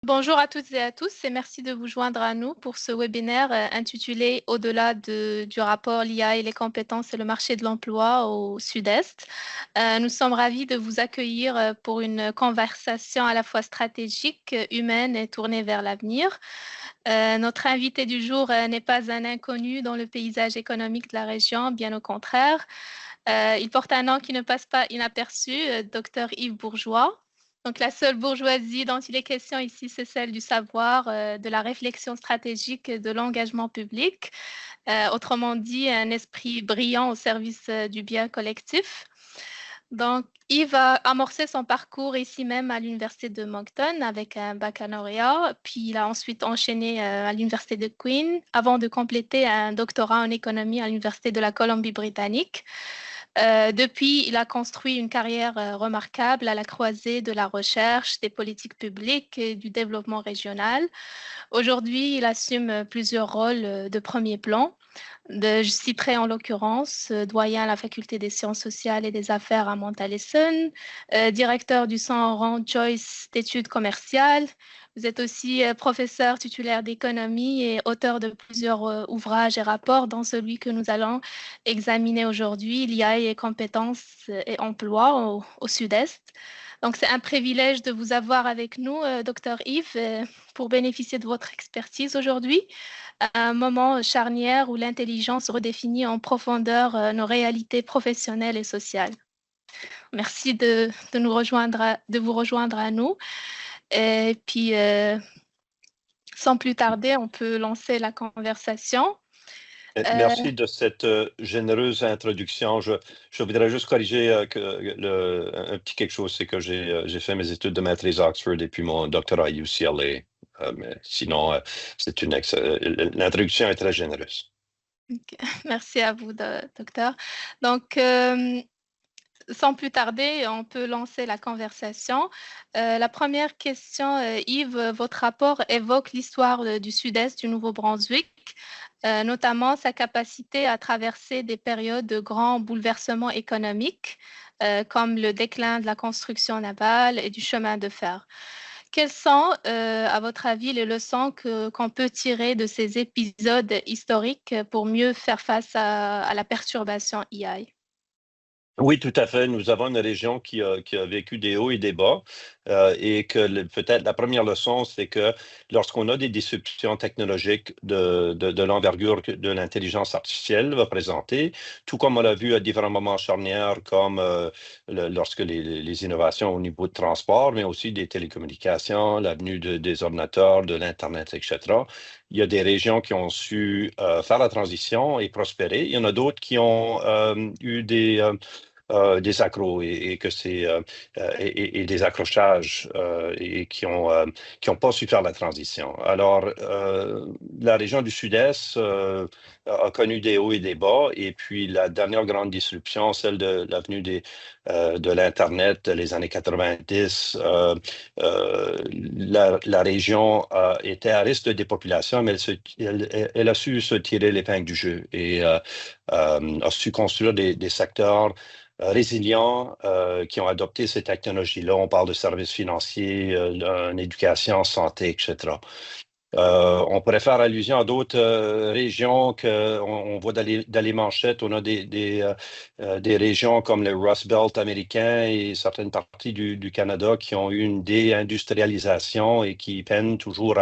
Bonjour à toutes et à tous et merci de vous joindre à nous pour ce webinaire intitulé Au-delà du rapport l'IA et les compétences et le marché de l'emploi au Sud-Est. Nous sommes ravis de vous accueillir pour une conversation à la fois stratégique, humaine et tournée vers l'avenir. Notre invité du jour n'est pas un inconnu dans le paysage économique de la région, bien au contraire. Il porte un nom qui ne passe pas inaperçu, Dr Yves Bourgeois. Donc, la seule bourgeoisie dont il est question ici, c'est celle du savoir, de la réflexion stratégique, et de l'engagement public. Autrement dit, un esprit brillant au service du bien collectif. Donc, Yves a amorcé son parcours ici même à l'Université de Moncton avec un baccalauréat, puis il a ensuite enchaîné à l'Université de Queen avant de compléter un doctorat en économie à l'Université de la Colombie-Britannique. Depuis, il a construit une carrière remarquable à la croisée de la recherche, des politiques publiques et du développement régional. Aujourd'hui, il assume plusieurs rôles de premier plan. Je citerai en l'occurrence doyen à la faculté des sciences sociales et des affaires à Montallison, directeur du Centre Rand Joyce d'études commerciales. Vous êtes aussi professeur titulaire d'économie et auteur de plusieurs ouvrages et rapports, dont celui que nous allons examiner aujourd'hui, l'IA et compétences et emploi au Sud-Est. Donc, c'est un privilège de vous avoir avec nous, Dr Yves, pour bénéficier de votre expertise aujourd'hui à un moment charnière où l'intelligence redéfinit en profondeur nos réalités professionnelles et sociales. Merci de de vous rejoindre à nous. Et puis, sans plus tarder, on peut lancer la conversation. Merci de cette généreuse introduction. Je voudrais juste corriger un petit quelque chose, c'est que j'ai fait mes études de maîtrise à Oxford et puis mon doctorat à UCLA. Mais sinon, l'introduction est très généreuse. Okay. Merci à vous, docteur. Donc, sans plus tarder, on peut lancer la conversation. La première question, Yves, votre rapport évoque l'histoire du Sud-Est du Nouveau-Brunswick, notamment sa capacité à traverser des périodes de grands bouleversements économiques, comme le déclin de la construction navale et du chemin de fer. Quelles sont, à votre avis, les leçons qu'on peut tirer de ces épisodes historiques pour mieux faire face à la perturbation AI? Oui, tout à fait. Nous avons une région qui a vécu des hauts et des bas et que peut-être la première leçon, c'est que lorsqu'on a des disruptions technologiques de l'envergure de l'intelligence artificielle va présenter, tout comme on l'a vu à différents moments charnières, comme lorsque les innovations au niveau de transport, mais aussi des télécommunications, l'avenue des ordinateurs, de l'Internet, etc. Il y a des régions qui ont su faire la transition et prospérer. Il y en a d'autres qui ont eu des accros et que et des accrochages et qui ont pas su faire la transition. Alors, la région du Sud-Est a connu des hauts et des bas, et puis la dernière grande disruption, celle de l'avenue de l'Internet, les années 90, la région était à risque de dépopulation, mais elle a su se tirer l'épingle du jeu et a su construire des secteurs résilients qui ont adopté ces technologies-là. On parle de services financiers, en éducation, santé, etc. On pourrait faire allusion à d'autres régions qu'on voit dans les manchettes. On a des régions comme le Rust Belt américain et certaines parties du Canada qui ont eu une déindustrialisation et qui peinent toujours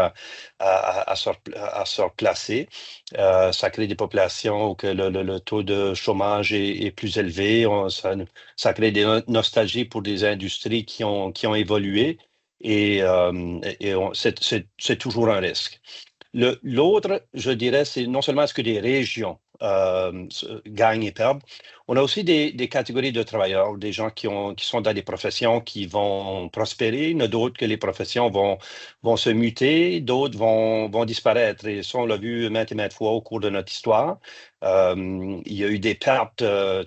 à se replacer. Ça crée des populations où que le taux de chômage est plus élevé. Ça crée des nostalgies pour des industries qui ont évolué. C'est toujours un risque. L'autre, je dirais, c'est non seulement est-ce que des régions gagnent et perdent, on a aussi des catégories de travailleurs, des gens qui sont dans des professions qui vont prospérer, il y en a d'autres que les professions vont se muter, d'autres vont disparaître. Et ça, on l'a vu maintes et maintes fois au cours de notre histoire. Il y a eu des pertes,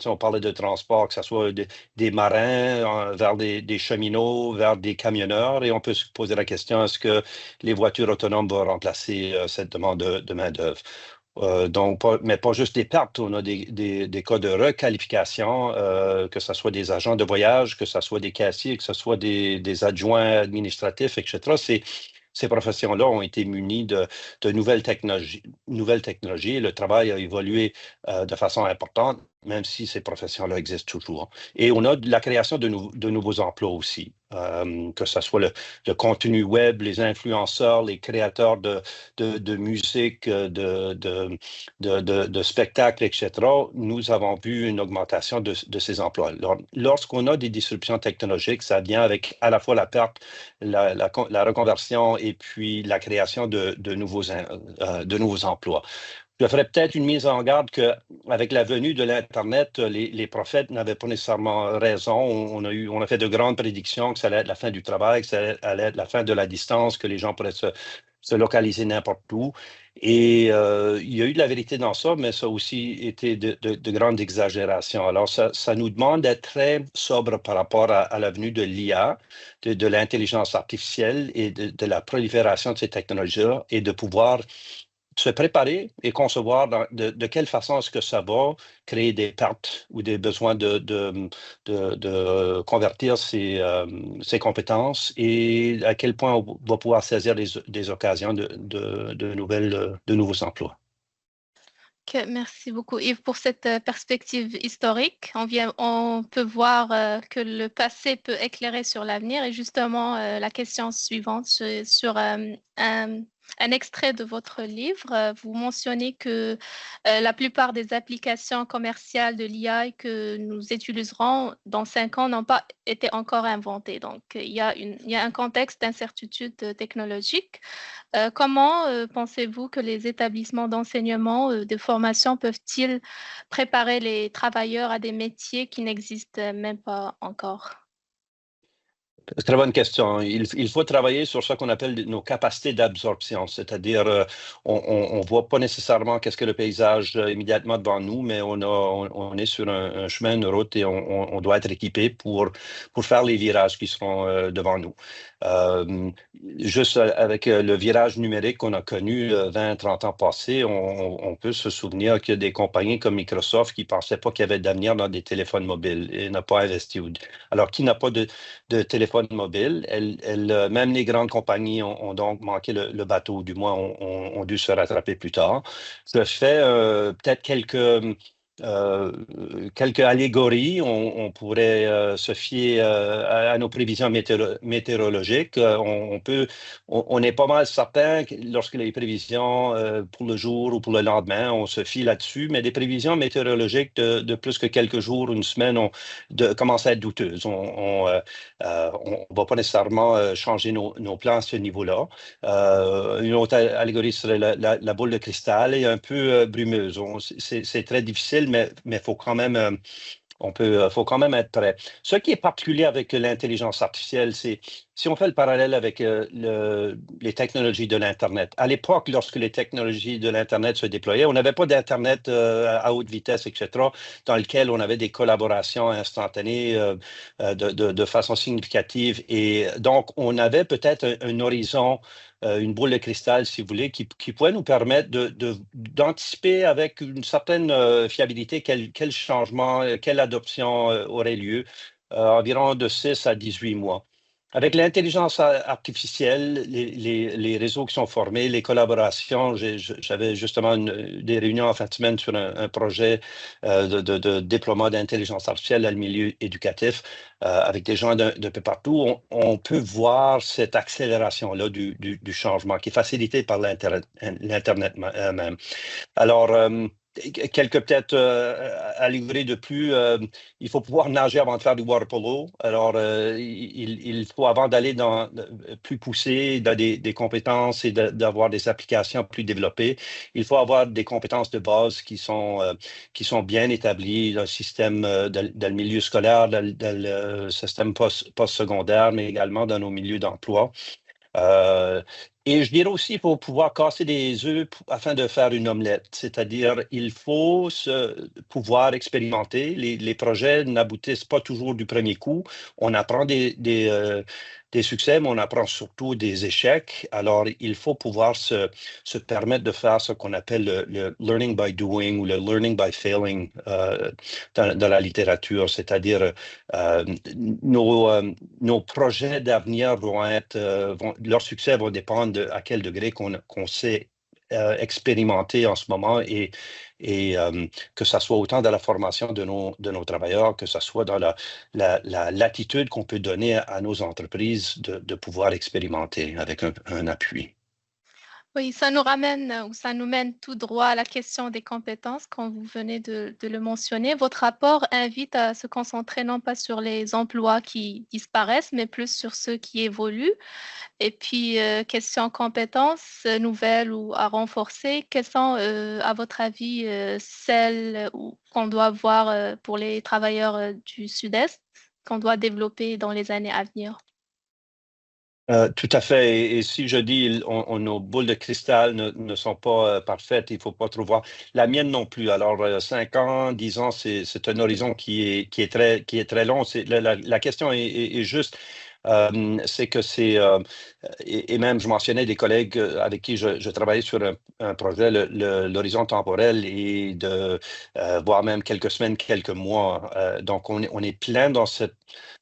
on parlait de transport, que ce soit des marins vers des cheminots, vers des camionneurs, et on peut se poser la question, est-ce que les voitures autonomes vont remplacer cette demande de main-d'œuvre? Mais pas juste des pertes, on a des cas de requalification, que ce soit des agents de voyage, que ce soit des caissiers, que ce soit des adjoints administratifs, etc. ces professions-là ont été munies de nouvelles technologies. Le travail a évolué de façon importante, même si ces professions-là existent toujours. Et on a de la création de nouveaux emplois aussi, que ce soit le contenu web, les influenceurs, les créateurs de musique, de spectacles, etc. Nous avons vu une augmentation de ces emplois. Lorsqu'on a des disruptions technologiques, ça vient avec à la fois la perte, la reconversion et puis la création de nouveaux emplois. Je ferais peut-être une mise en garde qu'avec la venue de l'Internet, les prophètes n'avaient pas nécessairement raison. On a fait de grandes prédictions que ça allait être la fin du travail, que ça allait être la fin de la distance, que les gens pourraient se localiser n'importe où. Et il y a eu de la vérité dans ça, mais ça a aussi été de grandes exagérations. Alors, ça nous demande d'être très sobre par rapport à la venue de l'IA, de l'intelligence artificielle et de la prolifération de ces technologies-là et de pouvoir se préparer et concevoir de quelle façon est-ce que ça va créer des pertes ou des besoins de convertir ces compétences et à quel point on va pouvoir saisir des occasions de nouveaux emplois. Ok, merci beaucoup, Yves, pour cette perspective historique. On peut voir que le passé peut éclairer sur l'avenir et justement la question suivante sur un extrait de votre livre. Vous mentionnez que la plupart des applications commerciales de l'IA que nous utiliserons dans 5 ans n'ont pas été encore inventées. Donc, il y a un contexte d'incertitude technologique. Comment pensez-vous que les établissements d'enseignement, de formation peuvent-ils préparer les travailleurs à des métiers qui n'existent même pas encore? Très bonne question. Il faut travailler sur ce qu'on appelle nos capacités d'absorption, c'est-à-dire on voit pas nécessairement qu'est-ce que le paysage immédiatement devant nous, mais on est sur un chemin, une route et on doit être équipé pour faire les virages qui seront devant nous. Juste avec le virage numérique qu'on a connu 20, 30 ans passés, on peut se souvenir qu'il y a des compagnies comme Microsoft qui ne pensaient pas qu'il y avait d'avenir dans des téléphones mobiles et n'a pas investi. Alors, qui n'a pas de téléphone mobile? Même les grandes compagnies ont donc manqué le bateau, du moins ont dû se rattraper plus tard. Ça fait peut-être quelques allégories. On pourrait se fier à nos prévisions météorologiques. On est pas mal certain que lorsque les prévisions pour le jour ou pour le lendemain, on se fie là-dessus, mais des prévisions météorologiques de plus que quelques jours, une semaine, commencent à être douteuses. On ne va pas nécessairement changer nos plans à ce niveau-là. Une autre allégorie serait la boule de cristal est un peu brumeuse. C'est très difficile, mais faut quand même, faut quand même être prêt. Ce qui est particulier avec l'intelligence artificielle, c'est si on fait le parallèle avec les technologies de l'Internet. À l'époque, lorsque les technologies de l'Internet se déployaient, on n'avait pas d'Internet à haute vitesse, etc., dans lequel on avait des collaborations instantanées de façon significative. Et donc, on avait peut-être un horizon, une boule de cristal, si vous voulez, qui pourrait nous permettre d'anticiper avec une certaine fiabilité quel changement, quelle adoption aurait lieu, environ de 6 à 18 mois. Avec l'intelligence artificielle, les réseaux qui sont formés, les collaborations, j'avais justement des réunions en fin de semaine sur un projet de déploiement d'intelligence artificielle dans le milieu éducatif avec des gens de peu partout. On peut voir cette accélération-là du changement qui est facilité par l'Internet même. Alors, quelques peut-être allégories de plus. Il faut pouvoir nager avant de faire du water polo. Alors, il faut, avant d'aller plus poussé, dans des compétences et d'avoir des applications plus développées, il faut avoir des compétences de base qui sont bien établies dans le système, dans le milieu scolaire, dans le système post-secondaire, mais également dans nos milieux d'emploi. Et je dirais aussi, il faut pouvoir casser des œufs afin de faire une omelette. C'est-à-dire, il faut pouvoir expérimenter. Les projets n'aboutissent pas toujours du premier coup. On apprend des succès, mais on apprend surtout des échecs. Alors, il faut pouvoir se permettre de faire ce qu'on appelle le learning by doing ou le learning by failing dans la littérature. C'est-à-dire, euh, nos projets d'avenir vont être, leur succès va dépendre à quel degré qu'on sait expérimenter en ce moment et que ça soit autant dans la formation de nos travailleurs, que ce soit dans la latitude qu'on peut donner à nos entreprises de pouvoir expérimenter avec un appui. Oui, ça nous ramène ou ça nous mène tout droit à la question des compétences, quand vous venez de le mentionner. Votre rapport invite à se concentrer non pas sur les emplois qui disparaissent, mais plus sur ceux qui évoluent. Et puis, question compétences nouvelles ou à renforcer, quelles sont, à votre avis, celles qu'on doit voir pour les travailleurs du Sud-Est, qu'on doit développer dans les années à venir? Tout à fait. Et si je dis nos boules de cristal ne sont pas parfaites, il ne faut pas trop voir. La mienne non plus. Alors, 5 ans, 10 ans, c'est un horizon qui est très long. La question est juste. C'est que et même je mentionnais des collègues avec qui je travaillais sur un projet, l'horizon temporel est de voire même quelques semaines, quelques mois. Donc, on est plein dans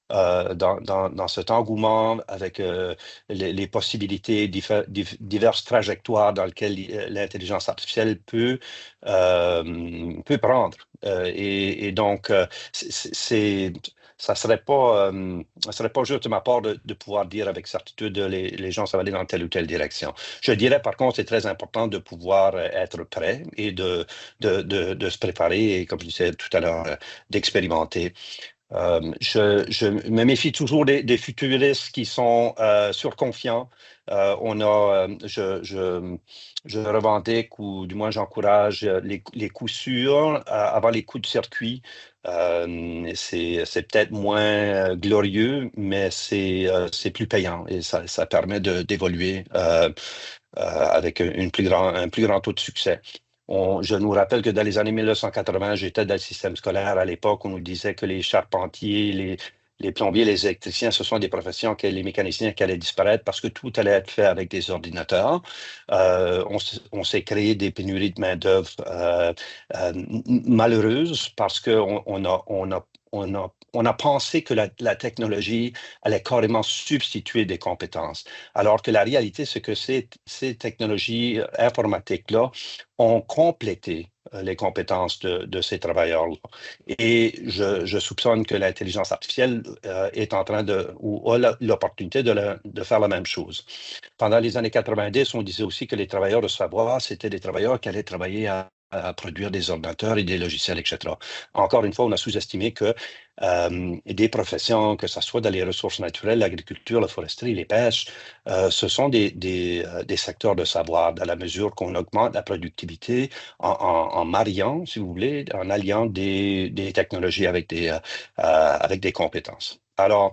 dans cet engouement avec les possibilités, diverses trajectoires dans lesquelles l'intelligence artificielle peut prendre. Et donc, ça serait pas juste de ma part de pouvoir dire avec certitude les gens, ça va aller dans telle ou telle direction. Je dirais par contre, c'est très important de pouvoir être prêt et de se préparer et, comme je disais tout à l'heure, d'expérimenter. Je me méfie toujours des futuristes qui sont surconfiants. Je revendique ou du moins j'encourage les coups sûrs avant les coups de circuit. C'est peut-être moins glorieux, mais c'est plus payant et ça permet d'évoluer avec un plus grand taux de succès. Je nous rappelle que dans les années 1980, j'étais dans le système scolaire à l'époque où on nous disait que les charpentiers, les plombiers, les électriciens, ce sont des professions, que les mécaniciens qui allaient disparaître parce que tout allait être fait avec des ordinateurs. On s'est créé des pénuries de main-d'œuvre malheureuses parce qu'on on a pensé que la technologie allait carrément substituer des compétences. Alors que la réalité, c'est que ces technologies informatiques-là ont complété les compétences de ces travailleurs-là. Et je soupçonne que l'intelligence artificielle est en train ou a l'opportunité de faire la même chose. Pendant les années 90, on disait aussi que les travailleurs de savoir, c'était des travailleurs qui allaient travailler à produire des ordinateurs et des logiciels, etc. Encore une fois, on a sous-estimé que des professions, que ce soit dans les ressources naturelles, l'agriculture, la foresterie, les pêches, ce sont des secteurs de savoir dans la mesure qu'on augmente la productivité en mariant, si vous voulez, en alliant des technologies avec des compétences. Alors,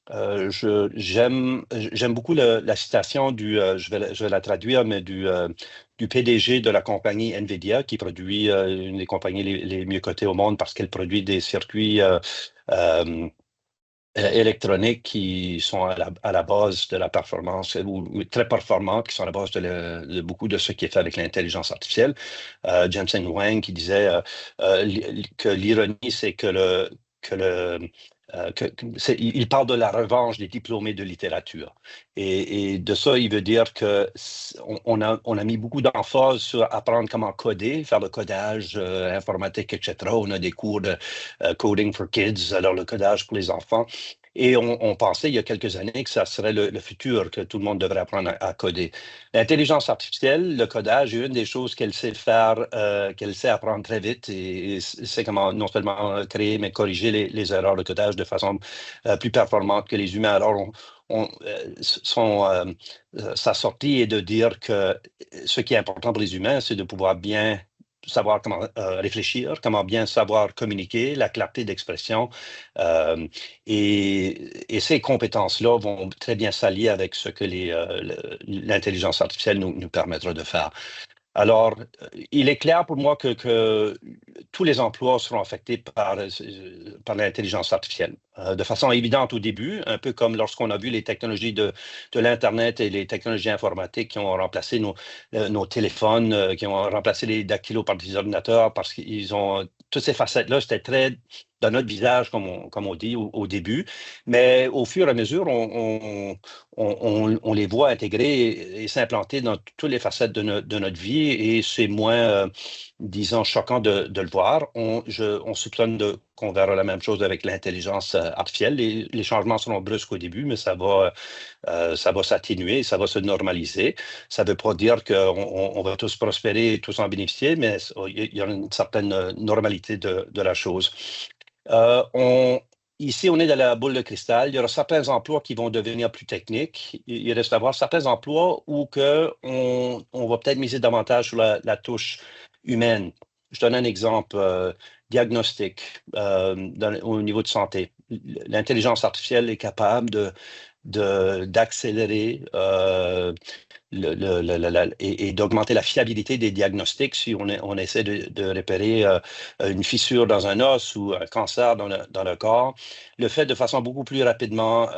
j'aime beaucoup la citation je vais la traduire, mais du PDG de la compagnie NVIDIA, qui produit une des compagnies les mieux cotées au monde parce qu'elle produit des circuits euh, électroniques qui sont à la base de la performance, ou très performants, qui sont à la base de beaucoup de ce qui est fait avec l'intelligence artificielle. Jensen Huang qui disait que l'ironie, c'est il parle de la revanche des diplômés de littérature. Et de ça, il veut dire que on a mis beaucoup d'emphase sur apprendre comment coder, faire le codage informatique, etc. On a des cours de coding for kids, alors le codage pour les enfants. Et on pensait il y a quelques années que ça serait le futur, que tout le monde devrait apprendre à coder. L'intelligence artificielle, le codage est une des choses qu'elle sait faire, qu'elle sait apprendre très vite et c'est comment non seulement créer, mais corriger les erreurs de codage de façon plus performante que les humains. Alors, sa sortie est de dire que ce qui est important pour les humains, c'est de pouvoir bien savoir comment réfléchir, comment bien savoir communiquer, la clarté d'expression. Et ces compétences-là vont très bien s'allier avec ce que l'intelligence artificielle nous permettra de faire. Alors, il est clair pour moi que tous les emplois seront affectés par l'intelligence artificielle. De façon évidente au début, un peu comme lorsqu'on a vu les technologies de l'Internet et les technologies informatiques qui ont remplacé nos téléphones, qui ont remplacé les dactylos par des ordinateurs, parce qu'ils ont toutes ces facettes-là, c'était très dans notre visage, comme on dit au début. Mais au fur et à mesure, on les voit intégrer et s'implanter dans toutes les facettes de notre vie, et c'est moins, disons, choquant de le voir. On soupçonne qu'on verra la même chose avec l'intelligence artificielle. Les changements seront brusques au début, mais ça va s'atténuer, ça va se normaliser. Ça ne veut pas dire qu'on va tous prospérer, tous en bénéficier, mais il y a une certaine normalité de la chose. Ici, on est dans la boule de cristal. Il y aura certains emplois qui vont devenir plus techniques. Il reste à voir certains emplois où on va peut-être miser davantage sur la touche humaine. Je donne un exemple, diagnostic au niveau de santé. L'intelligence artificielle est capable d'accélérer et d'augmenter la fiabilité des diagnostics si on essaie de repérer une fissure dans un os ou un cancer dans le corps. Le fait de façon beaucoup plus rapidement,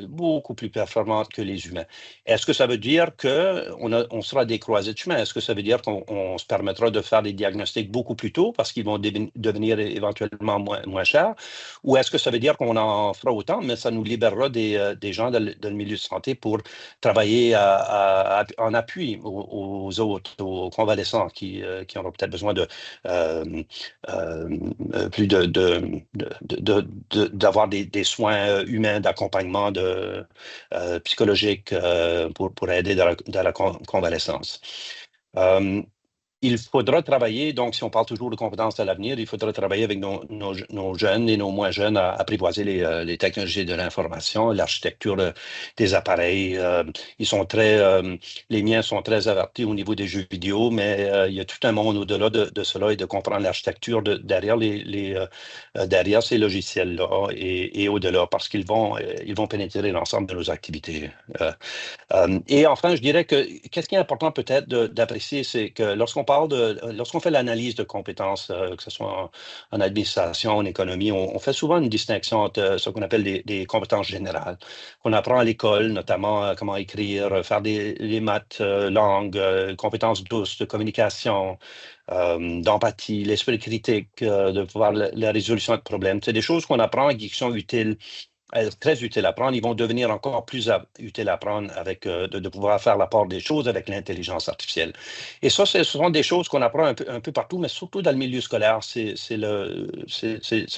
beaucoup plus performante que les humains. Est-ce que ça veut dire qu'on sera des croisés de chemin? Est-ce que ça veut dire qu'on se permettra de faire des diagnostics beaucoup plus tôt parce qu'ils vont devenir éventuellement moins chers? Ou est-ce que ça veut dire qu'on en fera autant, mais ça nous libérera des gens dans le milieu de santé pour travailler en appui aux autres, aux convalescents qui auront peut-être besoin de plus d'avoir des soins humains d'accompagnement psychologique pour aider dans la convalescence. Il faudra travailler, donc si on parle toujours de compétences à l'avenir, il faudra travailler avec nos jeunes et nos moins jeunes à apprivoiser les technologies de l'information, l'architecture des appareils. Les miens sont très avertis au niveau des jeux vidéo, mais il y a tout un monde au-delà de cela et de comprendre l'architecture derrière derrière ces logiciels-là et au-delà, parce qu'ils vont pénétrer l'ensemble de nos activités. Et enfin, je dirais que qu'est-ce qui est important peut-être d'apprécier, c'est que lorsqu'on fait l'analyse de compétences, que ce soit en administration, en économie, on fait souvent une distinction entre ce qu'on appelle des compétences générales, qu'on apprend à l'école, notamment comment écrire, faire les maths, langue, compétences douces de communication, d'empathie, l'esprit critique, de pouvoir la résolution de problèmes. C'est des choses qu'on apprend et qui sont utiles, très utiles à apprendre. Ils vont devenir encore plus utiles à apprendre avec de pouvoir faire la part des choses avec l'intelligence artificielle. Et ça, ce sont des choses qu'on apprend un peu partout, mais surtout dans le milieu scolaire. C'est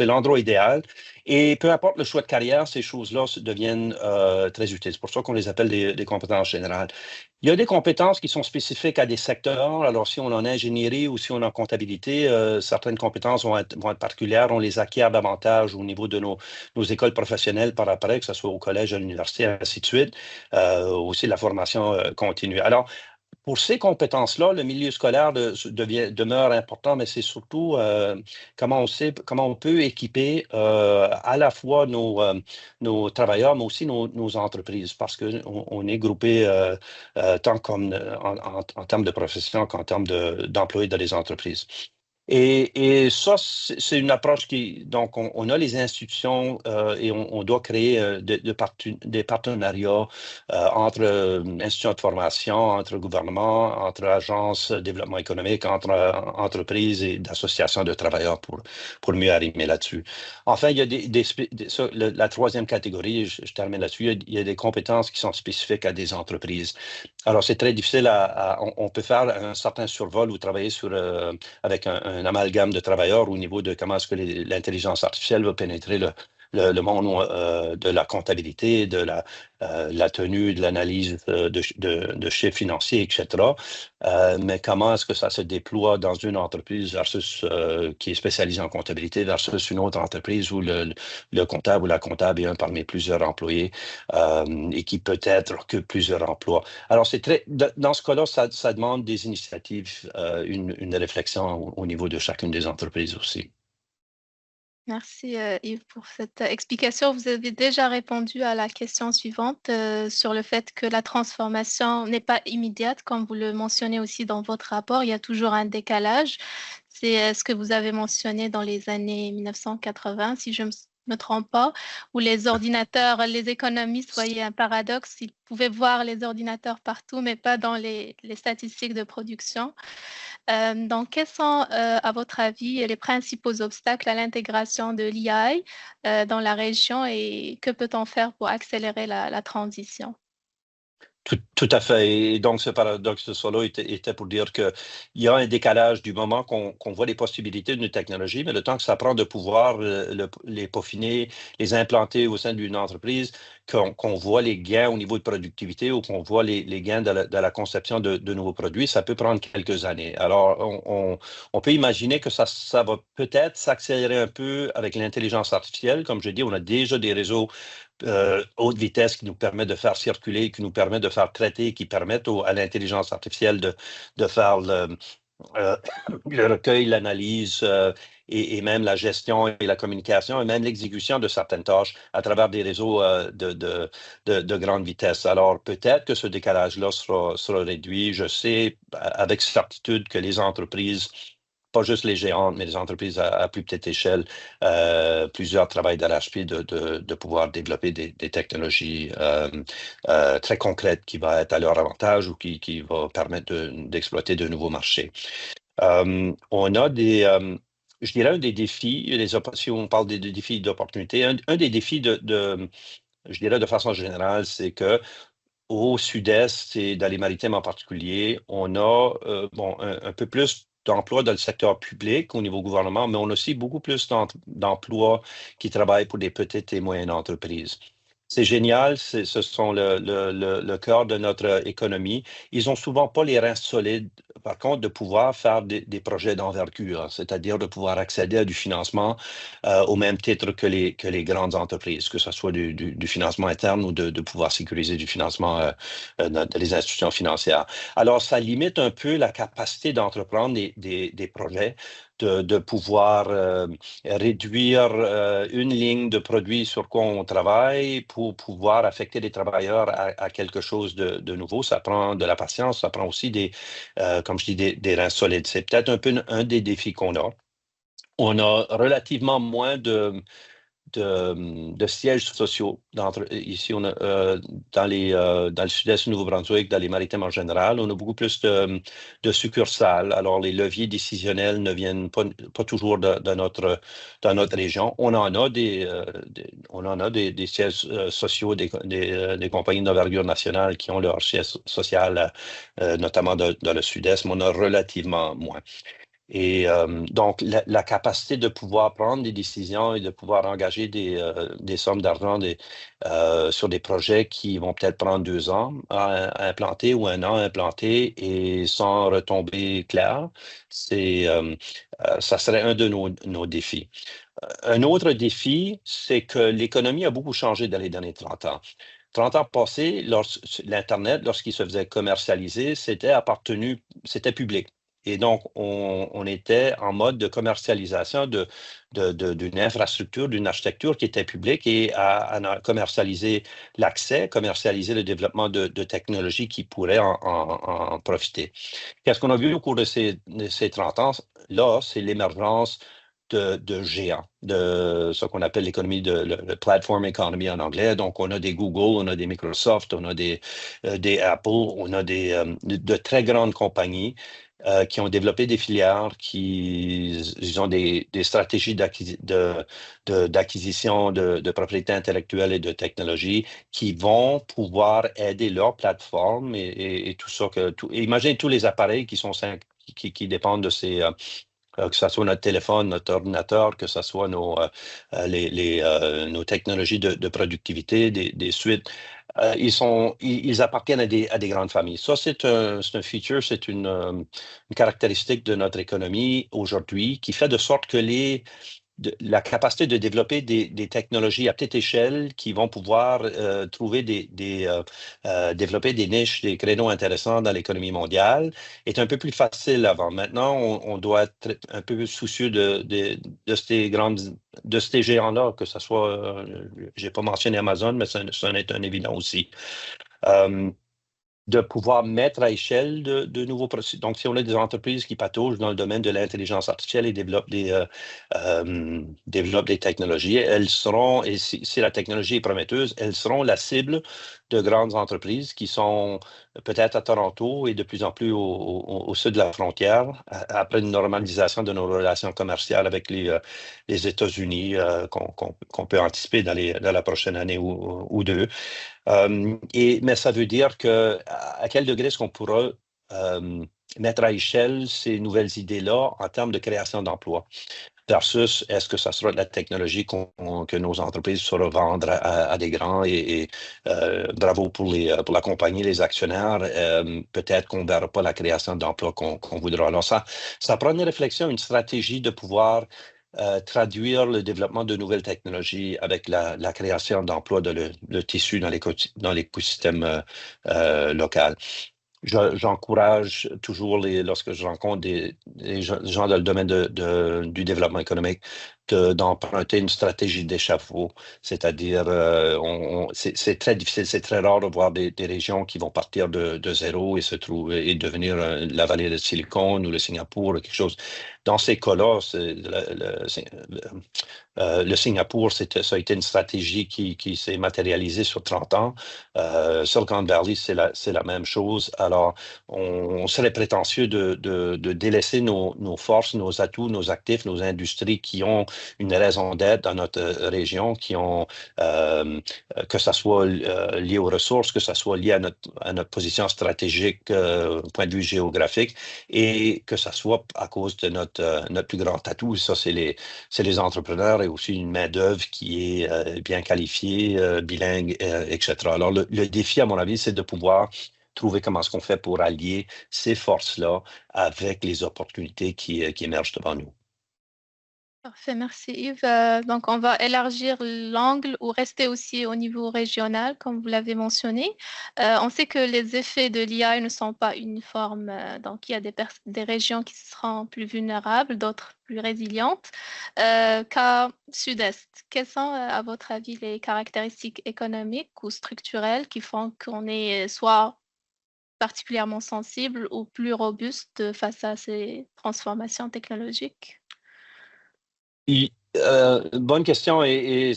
l'endroit idéal. Et peu importe le choix de carrière, ces choses-là deviennent très utiles. C'est pour ça qu'on les appelle des compétences générales. Il y a des compétences qui sont spécifiques à des secteurs. Alors, si on est en ingénierie ou si on est en comptabilité, certaines compétences vont être particulières. On les acquiert davantage au niveau de nos écoles professionnelles par après, que ce soit au collège, à l'université, ainsi de suite. Aussi la formation continue. Alors, pour ces compétences-là, le milieu scolaire demeure important, mais c'est surtout comment on peut équiper à la fois nos travailleurs, mais aussi nos entreprises, parce qu'on est groupé tant en termes de profession qu'en termes d'employés dans les entreprises. Et ça, c'est une approche donc, on a les institutions et on doit créer des partenariats entre institutions de formation, entre gouvernements, entre agences de développement économique, entre entreprises et d'associations de travailleurs pour mieux arrimer là-dessus. Enfin, il y a la troisième catégorie, je termine là-dessus, il y a des compétences qui sont spécifiques à des entreprises. Alors, c'est très difficile on peut faire un certain survol ou travailler avec un amalgame de travailleurs au niveau de comment est-ce que l'intelligence artificielle va pénétrer le monde de la comptabilité, de la tenue, de l'analyse de chiffres financiers, etc. Mais comment est-ce que ça se déploie dans une entreprise versus qui est spécialisée en comptabilité versus une autre entreprise où le comptable ou la comptable est un parmi plusieurs employés et qui peut-être occupe plusieurs emplois. Alors, dans ce cas-là, ça demande des initiatives, une réflexion au niveau de chacune des entreprises aussi. Merci Yves pour cette explication. Vous avez déjà répondu à la question suivante sur le fait que la transformation n'est pas immédiate, comme vous le mentionnez aussi dans votre rapport. Il y a toujours un décalage. C'est ce que vous avez mentionné dans les années 1980, si je ne me trompe pas, où les ordinateurs, les économistes voyaient un paradoxe. Ils pouvaient voir les ordinateurs partout, mais pas dans les statistiques de production. Donc, quels sont, à votre avis, les principaux obstacles à l'intégration de l'IA dans la région et que peut-on faire pour accélérer la transition? Tout à fait. Et donc, ce paradoxe de solo était pour dire qu'il y a un décalage du moment qu'on voit les possibilités d'une technologie, mais le temps que ça prend de pouvoir les peaufiner, les implanter au sein d'une entreprise, qu'on voit les gains au niveau de productivité ou qu'on voit les gains de la conception de nouveaux produits, ça peut prendre quelques années. Alors, on peut imaginer que ça va peut-être s'accélérer un peu avec l'intelligence artificielle. Comme je dis, on a déjà des réseaux haute vitesse qui nous permet de faire circuler, qui nous permet de faire traiter, qui permettent à l'intelligence artificielle de faire euh, le recueil, l'analyse et même la gestion et la communication et même l'exécution de certaines tâches à travers des réseaux de grande vitesse. Alors peut-être que ce décalage-là sera réduit. Je sais avec certitude que les entreprises pas juste les géantes, mais les entreprises à plus petite échelle, plusieurs travaillent d'arrache-pied de pouvoir développer des technologies très concrètes qui vont être à leur avantage ou qui vont permettre d'exploiter de nouveaux marchés. On a je dirais, un des défis, si on parle des défis d'opportunité, un des défis je dirais de façon générale, c'est que au sud-est et dans les maritimes en particulier, on a bon, un peu plus d'emplois dans le secteur public au niveau gouvernement, mais on a aussi beaucoup plus d'emplois qui travaillent pour des petites et moyennes entreprises. C'est génial, ce sont le cœur de notre économie. Ils ont souvent pas les reins solides, par contre, de pouvoir faire des projets d'envergure, c'est-à-dire de pouvoir accéder à du financement au même titre que les grandes entreprises, que ce soit du financement interne ou de pouvoir sécuriser du financement des institutions financières. Alors, ça limite un peu la capacité d'entreprendre des projets, de pouvoir réduire une ligne de produits sur quoi on travaille pour pouvoir affecter les travailleurs à quelque chose de nouveau. Ça prend de la patience, ça prend aussi comme je dis, des reins solides. C'est peut-être un peu un des défis qu'on a. On a relativement moins de sièges sociaux. Ici, on a, dans le sud-est du Nouveau-Brunswick, dans les maritimes en général, on a beaucoup plus de succursales. Alors, les leviers décisionnels ne viennent pas toujours dans notre région. On en a des sièges sociaux, des compagnies d'envergure nationale qui ont leur siège social, notamment dans le sud-est, mais on a relativement moins. Et donc, la capacité de pouvoir prendre des décisions et de pouvoir engager des sommes d'argent sur des projets qui vont peut-être prendre 2 ans à implanter ou 1 an à implanter et sans retombées claires, ça serait un de nos défis. Un autre défi, c'est que l'économie a beaucoup changé dans les derniers 30 ans. 30 ans passés, l'Internet, lorsqu'il se faisait commercialiser, c'était public. Et donc, on était en mode de commercialisation d'une infrastructure, d'une architecture qui était publique et à commercialiser l'accès, commercialiser le développement de technologies qui pourraient en profiter. Qu'est-ce qu'on a vu au cours de ces 30 ans? Là, c'est l'émergence de géants, de ce qu'on appelle l'économie le platform economy en anglais. Donc, on a des Google, on a des Microsoft, on a des Apple, on a de très grandes compagnies qui ont développé des filières, ils ont des stratégies d'acquisition de propriété intellectuelle et de technologie qui vont pouvoir aider leur plateforme et tout ça. Imaginez tous les appareils qui dépendent de Que ce soit notre téléphone, notre ordinateur, que ce soit nos technologies de productivité, des suites. Ils appartiennent à des grandes familles. Ça, c'est un feature, c'est une caractéristique de notre économie aujourd'hui qui fait de sorte que la capacité de développer des technologies à petite échelle qui vont pouvoir trouver développer des niches, des créneaux intéressants dans l'économie mondiale est un peu plus facile avant. Maintenant, on doit être un peu plus soucieux de ces géants-là, que ce soit, j'ai pas mentionné Amazon, mais ça en est un évident aussi. De pouvoir mettre à échelle de nouveaux processus. Donc, si on a des entreprises qui pataugent dans le domaine de l'intelligence artificielle et développent des technologies, elles seront, et si la technologie est prometteuse, elles seront la cible de grandes entreprises qui sont peut-être à Toronto et de plus en plus au sud de la frontière, après une normalisation de nos relations commerciales avec les États-Unis qu'on peut anticiper dans la prochaine année ou deux. Mais ça veut dire à quel degré est-ce qu'on pourra mettre à échelle ces nouvelles idées-là en termes de création d'emplois versus est-ce que ça sera de la technologie que nos entreprises sauront vendre à des grands et bravo pour la compagnie, les actionnaires. Peut-être qu'on ne verra pas la création d'emplois qu'on voudra. Alors ça prend une réflexion, une stratégie de pouvoir traduire le développement de nouvelles technologies avec la création d'emplois le tissu dans l'écosystème local. J'encourage toujours, lorsque je rencontre des gens dans le domaine du développement économique, d'emprunter une stratégie d'échafaud, c'est-à-dire c'est très difficile, c'est très rare de voir des régions qui vont partir de zéro et se trouver et devenir la vallée de Silicon ou le Singapour ou quelque chose. Dans ces cas-là, le Singapour, ça a été une stratégie qui s'est matérialisée sur 30 ans. Silicon Valley, c'est la même chose. Alors, on serait prétentieux de délaisser nos forces, nos atouts, nos actifs, nos industries qui ont une raison d'être dans notre région, que ça soit lié aux ressources, que ça soit lié à notre position stratégique, point de vue géographique, et que ça soit à cause de notre plus grand atout. Ça, c'est les entrepreneurs et aussi une main-d'œuvre qui est bien qualifiée, bilingue, etc. Alors, le défi, à mon avis, c'est de pouvoir trouver comment est-ce qu'on fait pour allier ces forces-là avec les opportunités qui émergent devant nous. Parfait, merci Yves. Donc, on va élargir l'angle ou rester aussi au niveau régional, comme vous l'avez mentionné. On sait que les effets de l'IA ne sont pas uniformes. Donc, il y a des régions qui seront plus vulnérables, d'autres plus résilientes. Cas Sud-Est, quelles sont, à votre avis, les caractéristiques économiques ou structurelles qui font qu'on est soit particulièrement sensible ou plus robuste face à ces transformations technologiques? Bonne question et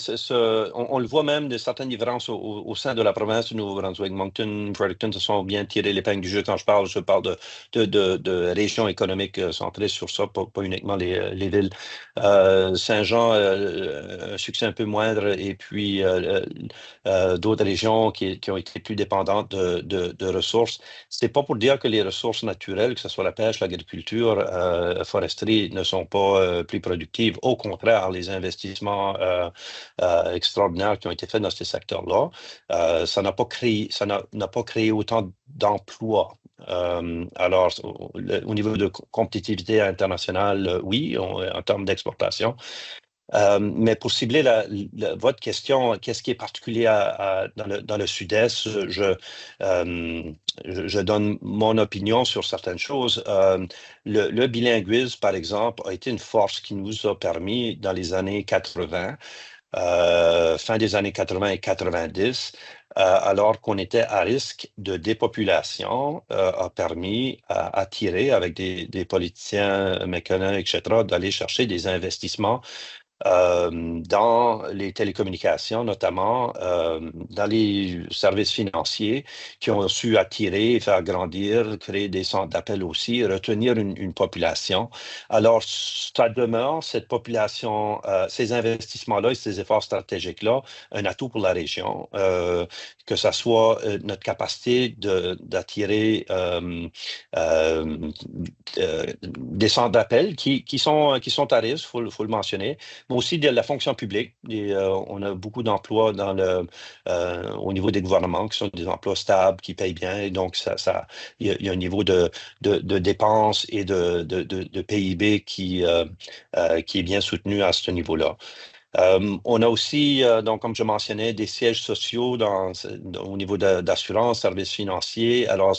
on le voit même de certaines différences au sein de la province du Nouveau-Brunswick. Moncton, Fredericton se sont bien tirés l'épingle du jeu. Quand je parle de régions économiques centrées sur ça, pas uniquement les villes. Saint-Jean, un succès un peu moindre et puis d'autres régions qui ont été plus dépendantes de ressources. C'est pas pour dire que les ressources naturelles, que ce soit la pêche, l'agriculture, foresterie, ne sont pas plus productives. Au contraire, les investissements extraordinaires qui ont été faits dans ces secteurs-là, ça n'a pas créé autant d'emplois. Alors, au niveau de compétitivité internationale, oui, en termes d'exportation. Mais pour cibler votre question, qu'est-ce qui est particulier dans le Sud-Est, je donne mon opinion sur certaines choses. Le bilinguisme, par exemple, a été une force qui nous a permis, dans les années 80, fin des années 80 et 90, alors qu'on était à risque de dépopulation, a permis à attirer avec des politiciens méconnus, etc., d'aller chercher des investissements dans les télécommunications, notamment dans les services financiers qui ont su attirer, faire grandir, créer des centres d'appel aussi, retenir une population. Alors, ça demeure, cette population, ces investissements-là et ces efforts stratégiques-là, un atout pour la région, que ce soit notre capacité d'attirer des centres d'appel qui sont à risque, faut le mentionner, mais aussi de la fonction publique. On a beaucoup d'emplois au niveau des gouvernements qui sont des emplois stables, qui payent bien. Et donc, il y a un niveau de dépenses et de PIB qui est bien soutenu à ce niveau-là. On a aussi, donc, comme je mentionnais, des sièges sociaux au niveau d'assurance, services financiers. Alors,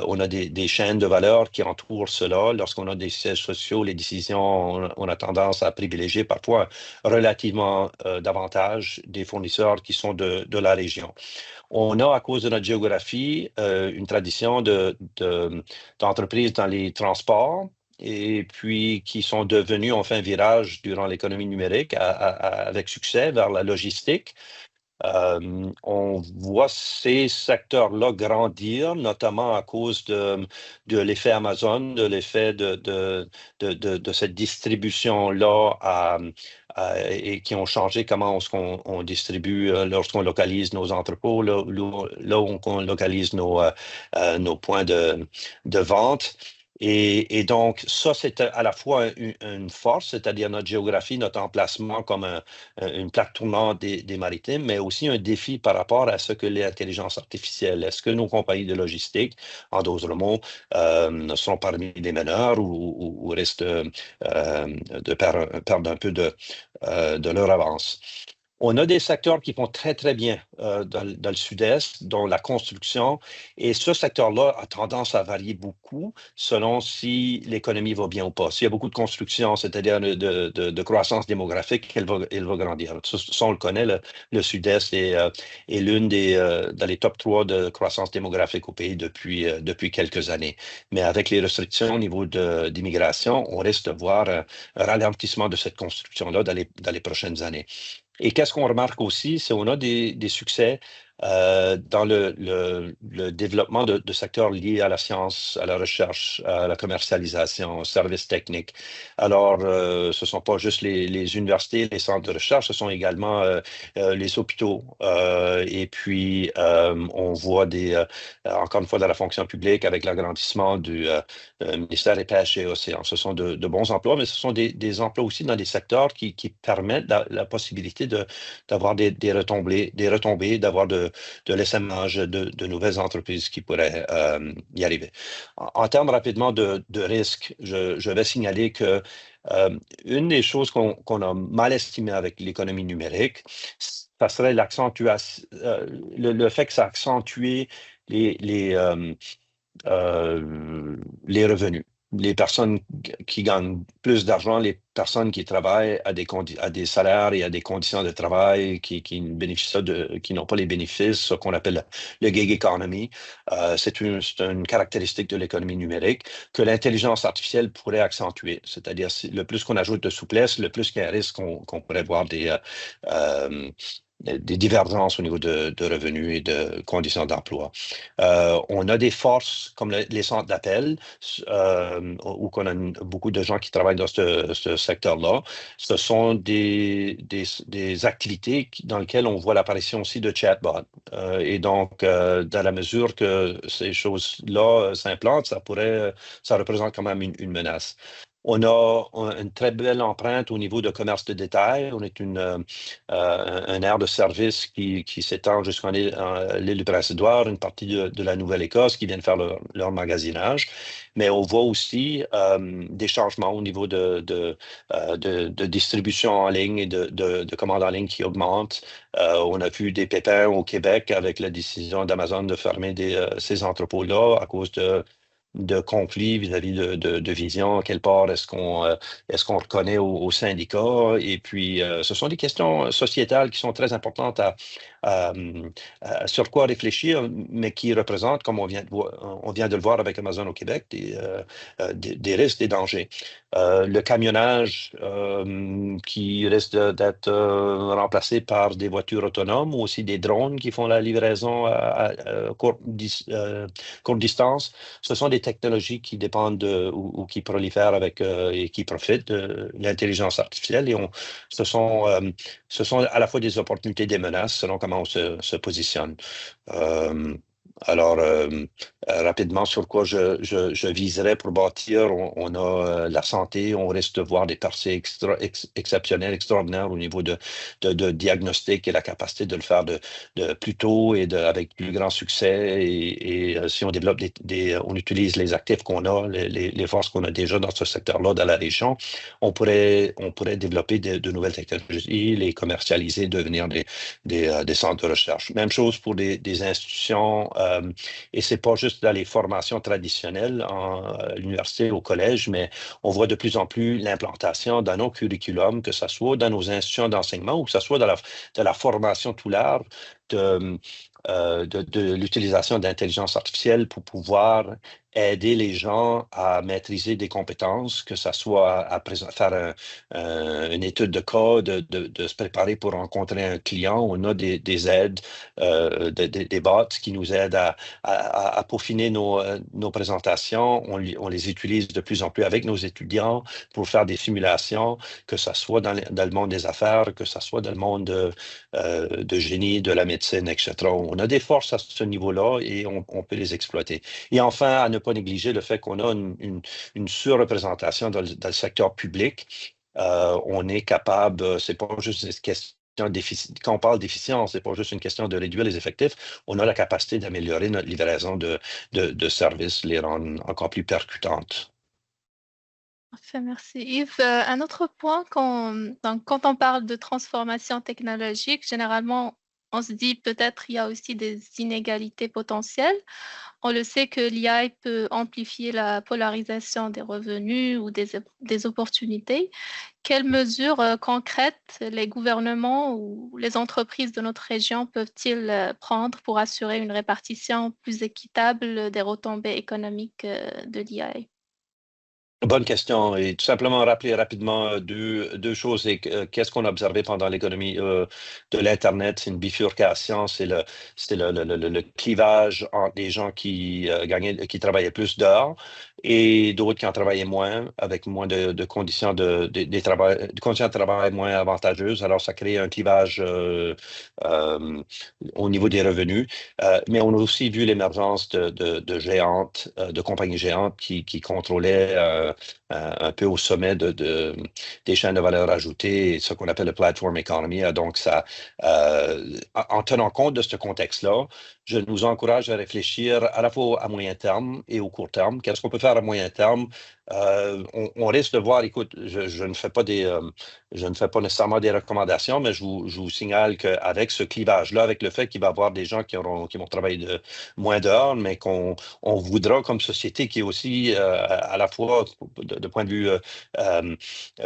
on a des chaînes de valeur qui entourent cela. Lorsqu'on a des sièges sociaux, les décisions, on a tendance à privilégier parfois relativement davantage des fournisseurs qui sont de la région. On a, à cause de notre géographie, une tradition d'entreprises dans les transports et puis qui sont devenus, ont fait un virage durant l'économie numérique avec succès vers la logistique. On voit ces secteurs-là grandir, notamment à cause de l'effet Amazon, de l'effet de cette distribution-là et qui ont changé comment on distribue lorsqu'on localise nos entrepôts, là où on localise nos points de vente. Et donc, ça, c'est à la fois une force, c'est-à-dire notre géographie, notre emplacement comme une plaque tournante des maritimes, mais aussi un défi par rapport à ce que l'intelligence artificielle. Est-ce que nos compagnies de logistique, en d'autres mots, sont parmi les meneurs ou risquent de perdre un peu de leur avance? On a des secteurs qui vont très, très bien dans le sud-est, dont la construction. Et ce secteur-là a tendance à varier beaucoup selon si l'économie va bien ou pas. S'il y a beaucoup de construction, c'est-à-dire de croissance démographique, elle va grandir. Ça, on le connaît, le sud-est est l'une dans les top 3 de croissance démographique au pays depuis quelques années. Mais avec les restrictions au niveau d'immigration, on risque de voir un ralentissement de cette construction-là dans les prochaines années. Et qu'est-ce qu'on remarque aussi, c'est qu'on a des succès dans le développement de secteurs liés à la science, à la recherche, à la commercialisation, aux services techniques. Alors, ce ne sont pas juste les universités, les centres de recherche, ce sont également les hôpitaux. Et puis, on voit encore une fois, dans la fonction publique, avec l'agrandissement du ministère des Pêches et Océans. Ce sont de bons emplois, mais ce sont des emplois aussi dans des secteurs qui permettent la possibilité d'avoir des retombées, d'avoir de l'essaimage de nouvelles entreprises qui pourraient y arriver. En termes rapidement de risque, je vais signaler que une des choses qu'on a mal estimé avec l'économie numérique, ça serait le fait que ça accentue les revenus. Les personnes qui gagnent plus d'argent, les personnes qui travaillent à des salaires et à des conditions de travail qui n'ont pas les bénéfices, ce qu'on appelle le gig economy. C'est une caractéristique de l'économie numérique que l'intelligence artificielle pourrait accentuer. C'est-à-dire, le plus qu'on ajoute de souplesse, le plus qu'il y a un risque qu'on pourrait voir des divergences au niveau de revenus et de conditions d'emploi. On a des forces comme les centres d'appel, où on a beaucoup de gens qui travaillent dans ce secteur-là. Ce sont des activités dans lesquelles on voit l'apparition aussi de chatbots. Et donc, dans la mesure que ces choses-là s'implantent, ça représente quand même une menace. On a une très belle empreinte au niveau de commerce de détail. On est un aire de service qui s'étend jusqu'en l'île du Prince-Édouard, une partie de la Nouvelle-Écosse qui viennent faire leur magasinage. Mais on voit aussi des changements au niveau de distribution en ligne et de commandes en ligne qui augmentent. On a vu des pépins au Québec avec la décision d'Amazon de fermer ces entrepôts-là à cause de conflits vis-à-vis de vision, quelle part est-ce qu'on reconnaît aux syndicats. Et puis, ce sont des questions sociétales qui sont très importantes sur quoi réfléchir, mais qui représente, comme on vient de le voir avec Amazon au Québec, des risques, des dangers. Le camionnage qui risque d'être remplacé par des voitures autonomes ou aussi des drones qui font la livraison à courte distance. Ce sont des technologies qui dépendent ou qui prolifèrent et qui profitent de l'intelligence artificielle ce sont à la fois des opportunités et des menaces selon comment on se positionne. Euh, rapidement, sur quoi je viserais pour bâtir, on a la santé, on risque de voir des percées exceptionnelles, extraordinaires au niveau de diagnostic et la capacité de le faire de plus tôt et avec plus grand succès. Si on développe on utilise les actifs qu'on a, les forces qu'on a déjà dans ce secteur-là, dans la région, on pourrait développer de nouvelles technologies, les commercialiser, devenir des centres de recherche. Même chose pour des institutions. Et c'est pas juste dans les formations traditionnelles à l'université, au collège, mais on voit de plus en plus l'implantation dans nos curriculums, que ce soit dans nos institutions d'enseignement ou que ce soit dans la formation tout large de l'utilisation d'intelligence artificielle pour pouvoir aider les gens à maîtriser des compétences, que ce soit à faire une étude de cas, de se préparer pour rencontrer un client. On a des aides, des bots qui nous aident à peaufiner nos présentations. On les utilise de plus en plus avec nos étudiants pour faire des simulations, que ce soit dans le monde des affaires, que ce soit dans le monde de génie, de la médecine, etc. On a des forces à ce niveau-là et on peut les exploiter. Et enfin, à ne pas négliger le fait qu'on a une surreprésentation dans le secteur public. On est capable, c'est pas juste une question quand on parle d'efficience, c'est pas juste une question de réduire les effectifs, on a la capacité d'améliorer notre livraison de services, les rendre encore plus percutantes. Parfait, merci Yves. Un autre point, donc, quand on parle de transformation technologique, généralement, on se dit peut-être il y a aussi des inégalités potentielles. On le sait que l'IA peut amplifier la polarisation des revenus ou des opportunités. Quelles mesures concrètes les gouvernements ou les entreprises de notre région peuvent-ils prendre pour assurer une répartition plus équitable des retombées économiques de l'IA? Bonne question. Et tout simplement rappeler rapidement deux choses. Qu'est-ce qu'on a observé pendant l'économie de l'Internet? C'est une bifurcation, c'est le clivage entre des gens qui qui travaillaient plus d'heures et d'autres qui en travaillaient moins, avec moins de conditions de conditions de travail moins avantageuses. Alors, ça crée un clivage euh, au niveau des revenus. Mais on a aussi vu l'émergence de géantes, de compagnies géantes qui contrôlaient un peu au sommet des chaînes de valeur ajoutée, ce qu'on appelle le platform economy. Donc, en tenant compte de ce contexte-là, je nous encourage à réfléchir à la fois à moyen terme et au court terme. Qu'est-ce qu'on peut faire à moyen terme? On risque de voir, écoute, je ne fais pas je ne fais pas nécessairement des recommandations, mais je vous signale qu'avec ce clivage-là, avec le fait qu'il va y avoir des gens qui vont travailler moins d'heures, mais on voudra comme société qui est aussi à la fois de point de vue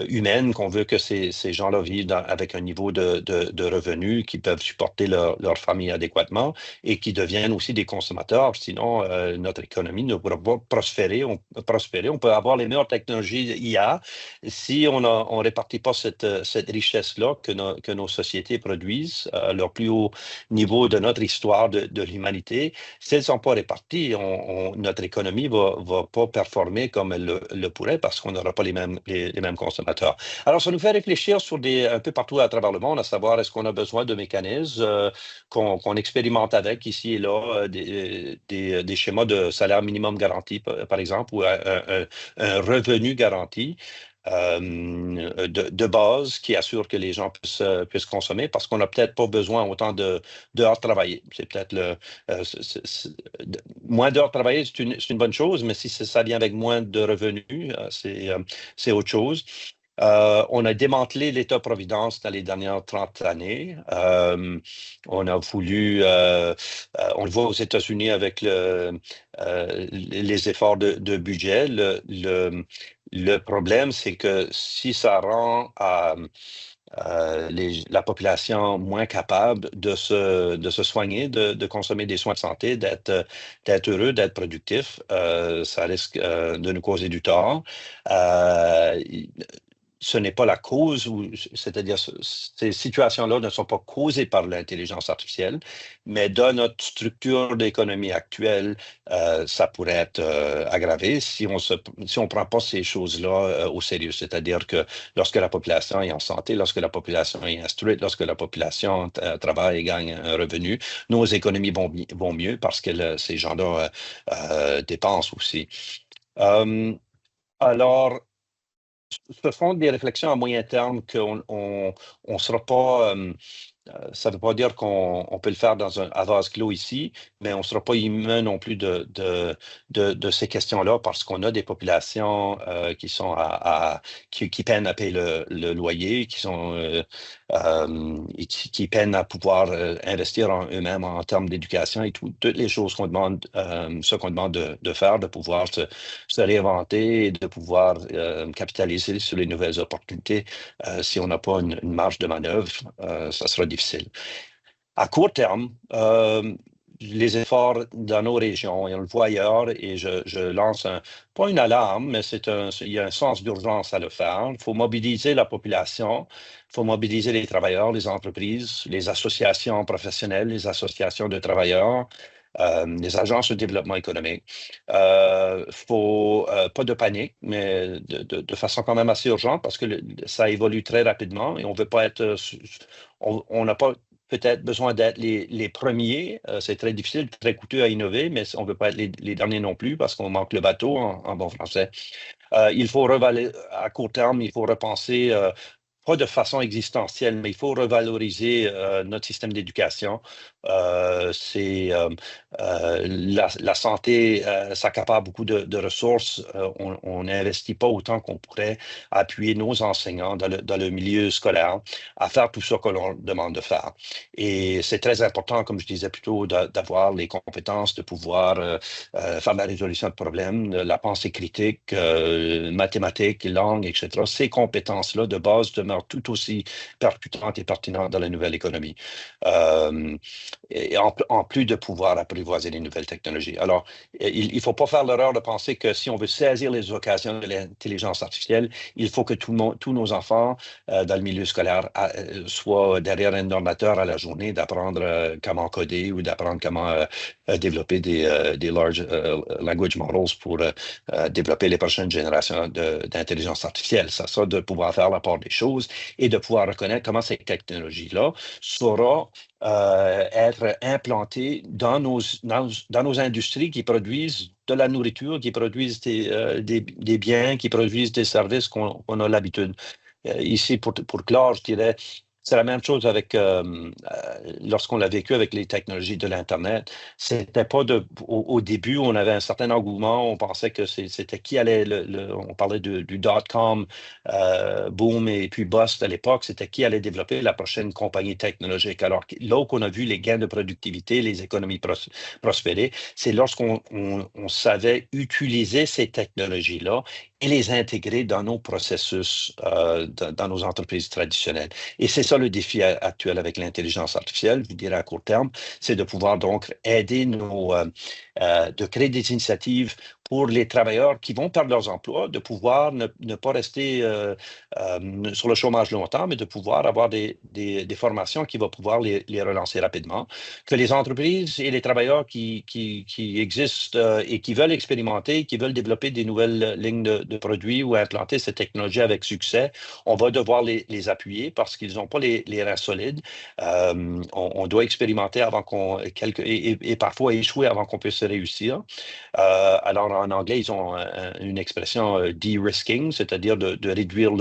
humain, qu'on veut que ces gens-là vivent avec un niveau de revenus qui peuvent supporter leur famille adéquatement et qui deviennent aussi des consommateurs. Sinon, notre économie ne pourra pas prospérer. On peut avoir les meilleures technologies IA si on ne répartit pas cette richesse-là que nos sociétés produisent à leur plus haut niveau de notre histoire de l'humanité. Si elles ne sont pas réparties, notre économie va pas performer comme elle le pourrait parce qu'on n'aura pas les mêmes consommateurs. Alors, ça nous fait réfléchir sur un peu partout à travers le monde, à savoir est-ce qu'on a besoin de mécanismes qu'on expérimente avec ici et là, des schémas de salaire minimum garanti, par exemple, ou un revenu garanti. De base qui assure que les gens puissent consommer parce qu'on n'a peut-être pas besoin autant d'heures travaillées. C'est peut-être moins d'heures travaillées, c'est une bonne chose, mais si ça vient avec moins de revenus, c'est autre chose. On a démantelé l'État-providence dans les dernières 30 années. On a voulu, on le voit aux États-Unis avec les efforts de budget, Le problème, c'est que si ça rend la population moins capable de se soigner, de consommer des soins de santé, d'être heureux, d'être productif, ça risque de nous causer du tort. Euh, Ce n'est pas la cause, c'est-à-dire ces situations-là ne sont pas causées par l'intelligence artificielle, mais dans notre structure d'économie actuelle, ça pourrait être aggravé si on prend pas ces choses-là au sérieux. C'est-à-dire que lorsque la population est en santé, lorsque la population est instruite, lorsque la population travaille et gagne un revenu, nos économies vont mieux parce que ces gens-là dépensent aussi. Euh, alors, ce sont des réflexions à moyen terme qu'on on sera pas. Ça ne veut pas dire qu'on peut le faire à vase clos ici, mais on ne sera pas immun non plus de ces questions-là parce qu'on a des populations qui sont qui peinent à payer le loyer, qui peinent à pouvoir investir en eux-mêmes en termes d'éducation et toutes les choses qu'on demande, ce qu'on demande de faire, de pouvoir se réinventer et de pouvoir capitaliser sur les nouvelles opportunités. Si on n'a pas une marge de manœuvre, ça sera difficile. À court terme, les efforts dans nos régions, et on le voit ailleurs, et je lance pas une alarme, mais il y a un sens d'urgence à le faire. Il faut mobiliser la population, il faut mobiliser les travailleurs, les entreprises, les associations professionnelles, les associations de travailleurs, les agences de développement économique. Faut pas de panique, mais de façon quand même assez urgente parce que ça évolue très rapidement et on veut pas être, on n'a pas peut-être besoin d'être les premiers. C'est très difficile, très coûteux à innover, mais on ne veut pas être les derniers non plus parce qu'on manque le bateau en bon français. À court terme, il faut repenser, pas de façon existentielle, mais il faut revaloriser notre système d'éducation. La santé s'accapare beaucoup de ressources. On n'investit pas autant qu'on pourrait appuyer nos enseignants dans le milieu scolaire à faire tout ce que l'on demande de faire. Et c'est très important, comme je disais plus tôt, d'avoir les compétences, de pouvoir faire la résolution de problèmes, la pensée critique, mathématiques, langue, etc. Ces compétences-là de base demeurent tout aussi percutantes et pertinentes dans la nouvelle économie. Euh, et en plus de pouvoir apprivoiser les nouvelles technologies. Alors, il ne faut pas faire l'erreur de penser que si on veut saisir les occasions de l'intelligence artificielle, il faut que tous nos enfants dans le milieu scolaire soient derrière un ordinateur à la journée, d'apprendre comment coder ou d'apprendre comment développer des large language models pour développer les prochaines générations d'intelligence artificielle. Ça, de pouvoir faire la part des choses et de pouvoir reconnaître comment ces technologies-là sauront être implantées dans nos industries qui produisent de la nourriture, qui produisent des biens, qui produisent des services qu'on a l'habitude. Ici, pour clore, je dirais, c'est la même chose avec lorsqu'on l'a vécu avec les technologies de l'Internet. C'était pas au début, on avait un certain engouement, on pensait que c'était qui allait on parlait du dot-com boom et puis bust à l'époque, c'était qui allait développer la prochaine compagnie technologique. Alors là où on a vu les gains de productivité, les économies prospérer, c'est lorsqu'on on savait utiliser ces technologies-là et les intégrer dans nos processus, dans nos entreprises traditionnelles. Et c'est ça le défi actuel avec l'intelligence artificielle, je dirais à court terme, c'est de pouvoir donc aider de créer des initiatives pour les travailleurs qui vont perdre leurs emplois, de pouvoir ne pas rester sur le chômage longtemps, mais de pouvoir avoir des formations qui vont pouvoir les relancer rapidement. Que les entreprises et les travailleurs qui existent et qui veulent expérimenter, qui veulent développer des nouvelles lignes de produits ou implanter cette technologie avec succès, on va devoir les appuyer parce qu'ils n'ont pas les reins solides. On doit expérimenter et parfois échouer avant qu'on puisse réussir. Alors, en anglais, ils ont une expression de-risking, c'est-à-dire de réduire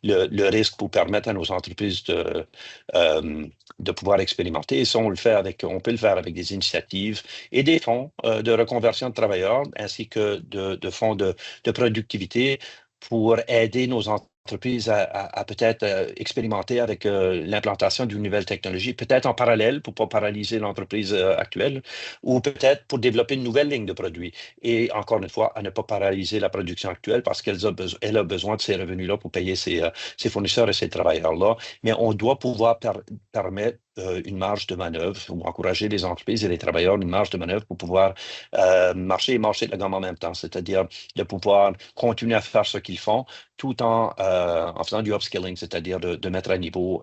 le risque pour permettre à nos entreprises de pouvoir expérimenter. Et ça, on peut le faire avec des initiatives et des fonds de reconversion de travailleurs, ainsi que de fonds de productivité pour aider nos entreprises entreprises à peut-être expérimenter avec l'implantation d'une nouvelle technologie, peut-être en parallèle pour ne pas paralyser l'entreprise actuelle, ou peut-être pour développer une nouvelle ligne de produits. Et encore une fois, à ne pas paralyser la production actuelle parce qu'elle a besoin de ces revenus-là pour payer ses fournisseurs et ses travailleurs-là. Mais on doit pouvoir permettre une marge de manœuvre ou encourager les entreprises et les travailleurs une marge de manœuvre pour pouvoir marcher et marcher de la gamme en même temps, c'est-à-dire de pouvoir continuer à faire ce qu'ils font tout en faisant du upskilling, c'est-à-dire de mettre à niveau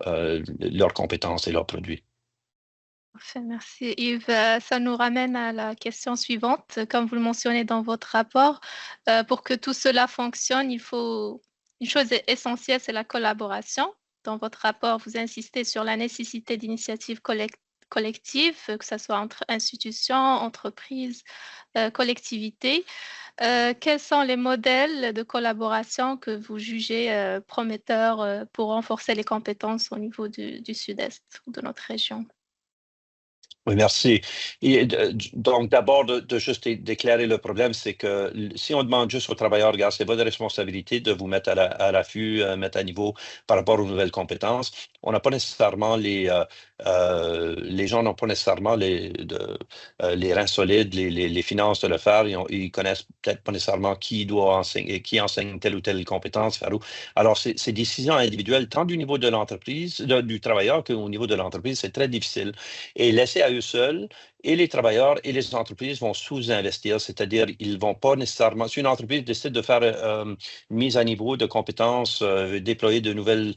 leurs compétences et leurs produits. Parfait, merci Yves. Ça nous ramène à la question suivante. Comme vous le mentionnez dans votre rapport, pour que tout cela fonctionne, il faut une chose essentielle, c'est la collaboration. Dans votre rapport, vous insistez sur la nécessité d'initiatives collectives, que ce soit entre institutions, entreprises, collectivités. Quels sont les modèles de collaboration que vous jugez prometteurs pour renforcer les compétences au niveau du Sud-Est ou de notre région? Oui, merci. Et donc, d'abord, de juste d'éclairer le problème, c'est que si on demande juste aux travailleurs, regarde, c'est votre responsabilité de vous mettre à l'affût, mettre à niveau par rapport aux nouvelles compétences. On n'a pas nécessairement les gens n'ont pas nécessairement les reins solides, les finances de le faire. Ils connaissent peut-être pas nécessairement qui doit enseigner, qui enseigne telle ou telle compétence, faire où. Alors, ces décisions individuelles, tant du niveau de l'entreprise, du travailleur qu'au niveau de l'entreprise, c'est très difficile. Et laisser à eux seuls, et les travailleurs et les entreprises vont sous-investir, c'est-à-dire ils vont pas nécessairement, si une entreprise décide de faire une mise à niveau de compétences, déployer de nouvelles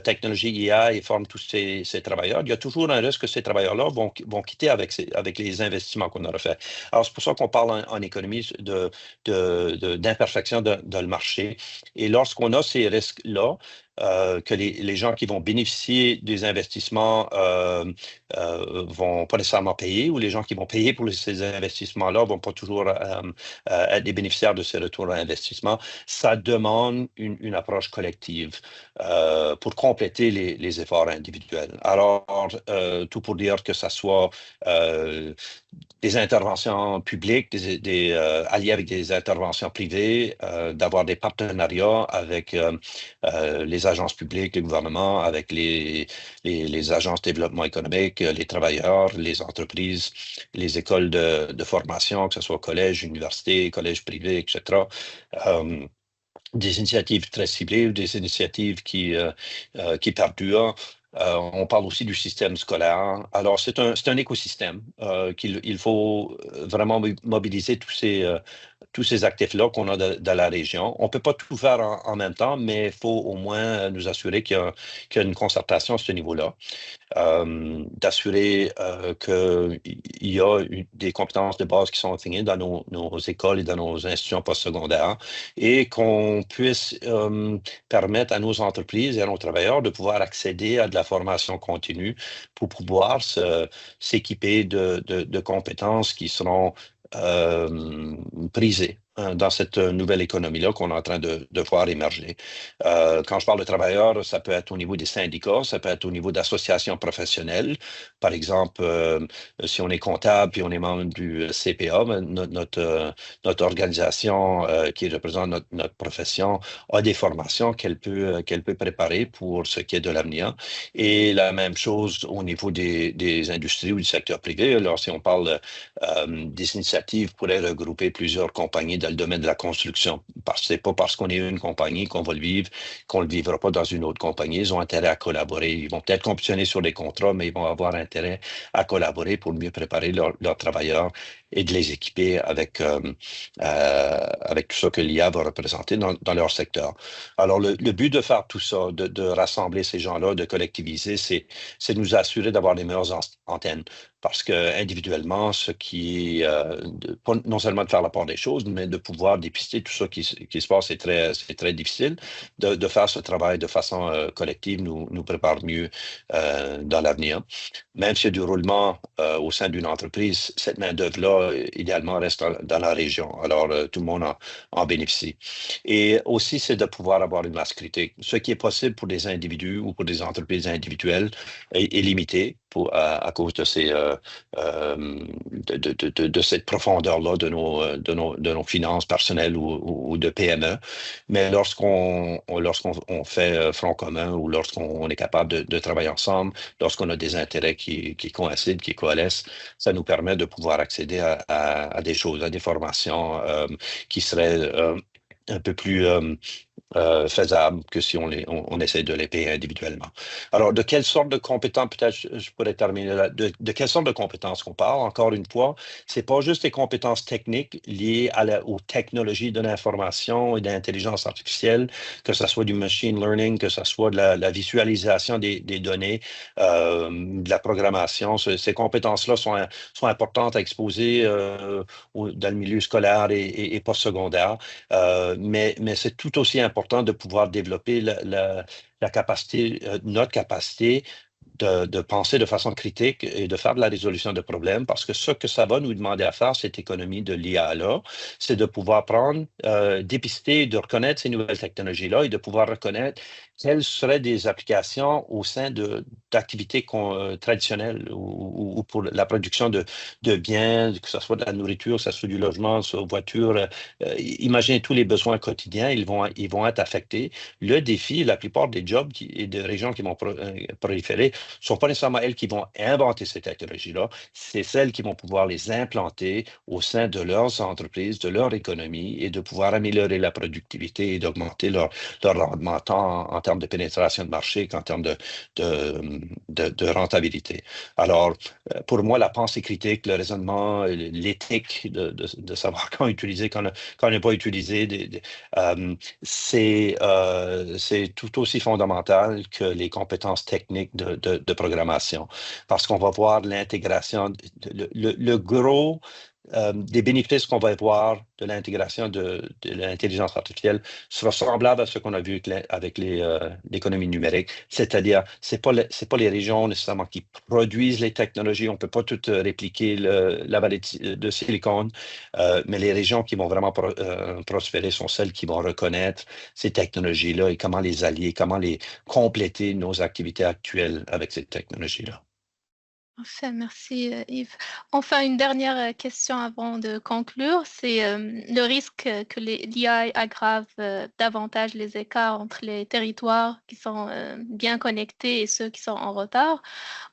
technologies IA et forme tous ces travailleurs, il y a toujours un risque que ces travailleurs-là vont quitter avec les investissements qu'on aura fait. Alors, c'est pour ça qu'on parle en économie d'imperfection de le marché. Et lorsqu'on a ces risques-là, que les gens qui vont bénéficier des investissements vont pas nécessairement payer, ou les gens qui vont payer pour ces investissements-là vont pas toujours être des bénéficiaires de ces retours à investissement. Ça demande une approche collective pour compléter les efforts individuels. Alors, tout pour dire que ça soit des interventions publiques, alliées avec des interventions privées, d'avoir des partenariats avec les agences publiques, les gouvernements, avec les agences de développement économique, les travailleurs, les entreprises, les écoles de formation, que ce soit collège, université, collège privé, etc. Des initiatives très ciblées, des initiatives qui perdurent. On parle aussi du système scolaire. Alors, c'est un écosystème qu'il faut vraiment mobiliser tous ces actifs-là qu'on a dans la région. On ne peut pas tout faire en même temps, mais il faut au moins nous assurer qu'il y a une concertation à ce niveau-là. D'assurer qu'il y a des compétences de base qui sont enseignées dans nos écoles et dans nos institutions postsecondaires et qu'on puisse permettre à nos entreprises et à nos travailleurs de pouvoir accéder à de la formation continue pour pouvoir s'équiper de compétences qui seront prisées dans cette nouvelle économie-là qu'on est en train de voir émerger. Quand je parle de travailleurs, ça peut être au niveau des syndicats, ça peut être au niveau d'associations professionnelles. Par exemple, si on est comptable puis on est membre du CPA, notre organisation qui représente notre profession a des formations qu'elle peut préparer pour ce qui est de l'avenir. Et la même chose au niveau des industries ou du secteur privé. Alors, si on parle des initiatives pourraient regrouper plusieurs compagnies dans le domaine de la construction. C'est pas parce qu'on est une compagnie qu'on va le vivre, qu'on ne le vivra pas dans une autre compagnie. Ils ont intérêt à collaborer. Ils vont peut-être compétitionner sur les contrats, mais ils vont avoir intérêt à collaborer pour mieux préparer leurs travailleurs et de les équiper avec tout ça que l'IA va représenter dans leur secteur. Alors, le but de faire tout ça, de rassembler ces gens-là, de collectiviser, c'est de nous assurer d'avoir les meilleures antennes. Parce que individuellement, ce qui est non seulement de faire la part des choses, mais de pouvoir dépister tout ça qui se passe, c'est très difficile. De faire ce travail de façon collective nous prépare mieux dans l'avenir. Même s'il y a du roulement au sein d'une entreprise, cette main-d'œuvre-là, idéalement, reste dans la région. Alors, tout le monde en bénéficie. Et aussi, c'est de pouvoir avoir une masse critique. Ce qui est possible pour des individus ou pour des entreprises individuelles est limité à cause de de cette profondeur-là de nos finances personnelles ou de PME. Mais lorsqu'on fait front commun ou lorsqu'on est capable de travailler ensemble, lorsqu'on a des intérêts qui coïncident, qui coalescent, ça nous permet de pouvoir accéder à des choses, à des formations qui seraient un peu plus faisables que si on essaie de les payer individuellement. Alors, de quelle sorte de compétences, peut-être je pourrais terminer là, de quelle sorte de compétences qu'on parle? Encore une fois, c'est pas juste les compétences techniques liées aux technologies de l'information et de l'intelligence artificielle, que ce soit du machine learning, que ce soit de la visualisation des données, de la programmation. Ces compétences-là sont importantes à exposer dans le milieu scolaire et postsecondaire. Mais c'est tout aussi important de pouvoir développer la capacité, notre capacité de penser de façon critique et de faire de la résolution de problèmes, parce que ce que ça va nous demander à faire, cette économie de l'IA-là, c'est de pouvoir prendre, dépister, de reconnaître ces nouvelles technologies-là et de pouvoir reconnaître quelles seraient des applications au sein d'activités traditionnelles ou pour la production de biens, que ce soit de la nourriture, que ce soit du logement, que ce soit voiture. Imaginez tous les besoins quotidiens, ils vont être affectés. Le défi, la plupart des jobs et des régions qui vont proliférer, ne sont pas nécessairement elles qui vont inventer ces technologies-là, c'est celles qui vont pouvoir les implanter au sein de leurs entreprises, de leur économie et de pouvoir améliorer la productivité et d'augmenter leur rendement tant en termes de pénétration de marché qu'en termes de rentabilité. Alors, pour moi, la pensée critique, le raisonnement, l'éthique de savoir quand utiliser, quand ne pas utiliser, c'est tout aussi fondamental que les compétences techniques de programmation, parce qu'on va voir l'intégration, le gros des bénéfices qu'on va voir de l'intégration de l'intelligence artificielle sera semblable à ce qu'on a vu avec l'économie numérique, c'est-à-dire c'est pas les régions nécessairement qui produisent les technologies, on peut pas tout répliquer la vallée de Silicon, mais les régions qui vont vraiment prospérer sont celles qui vont reconnaître ces technologies-là et comment les allier, comment les compléter nos activités actuelles avec ces technologies-là. Parfait, merci Yves. Enfin, une dernière question avant de conclure, c'est le risque que l'IA aggrave davantage les écarts entre les territoires qui sont bien connectés et ceux qui sont en retard.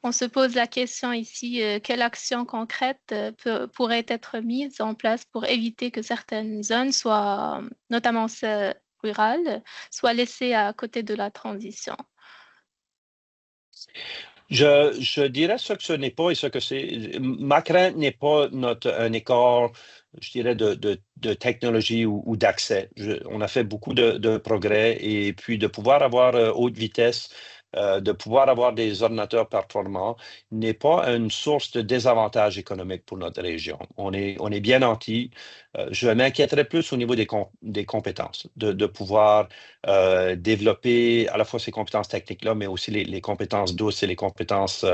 On se pose la question ici, quelle action concrète pourrait être mise en place pour éviter que certaines zones soient, notamment rurales, soient laissées à côté de la transition? Je dirais ce que ce n'est pas et ce que c'est. Ma crainte n'est pas un écart, je dirais, de technologie ou d'accès. On a fait beaucoup de progrès et puis de pouvoir avoir haute vitesse, de pouvoir avoir des ordinateurs performants n'est pas une source de désavantage économique pour notre région. On est bien nantis. Je m'inquiéterais plus au niveau des compétences, de pouvoir développer à la fois ces compétences techniques-là, mais aussi les compétences douces et les compétences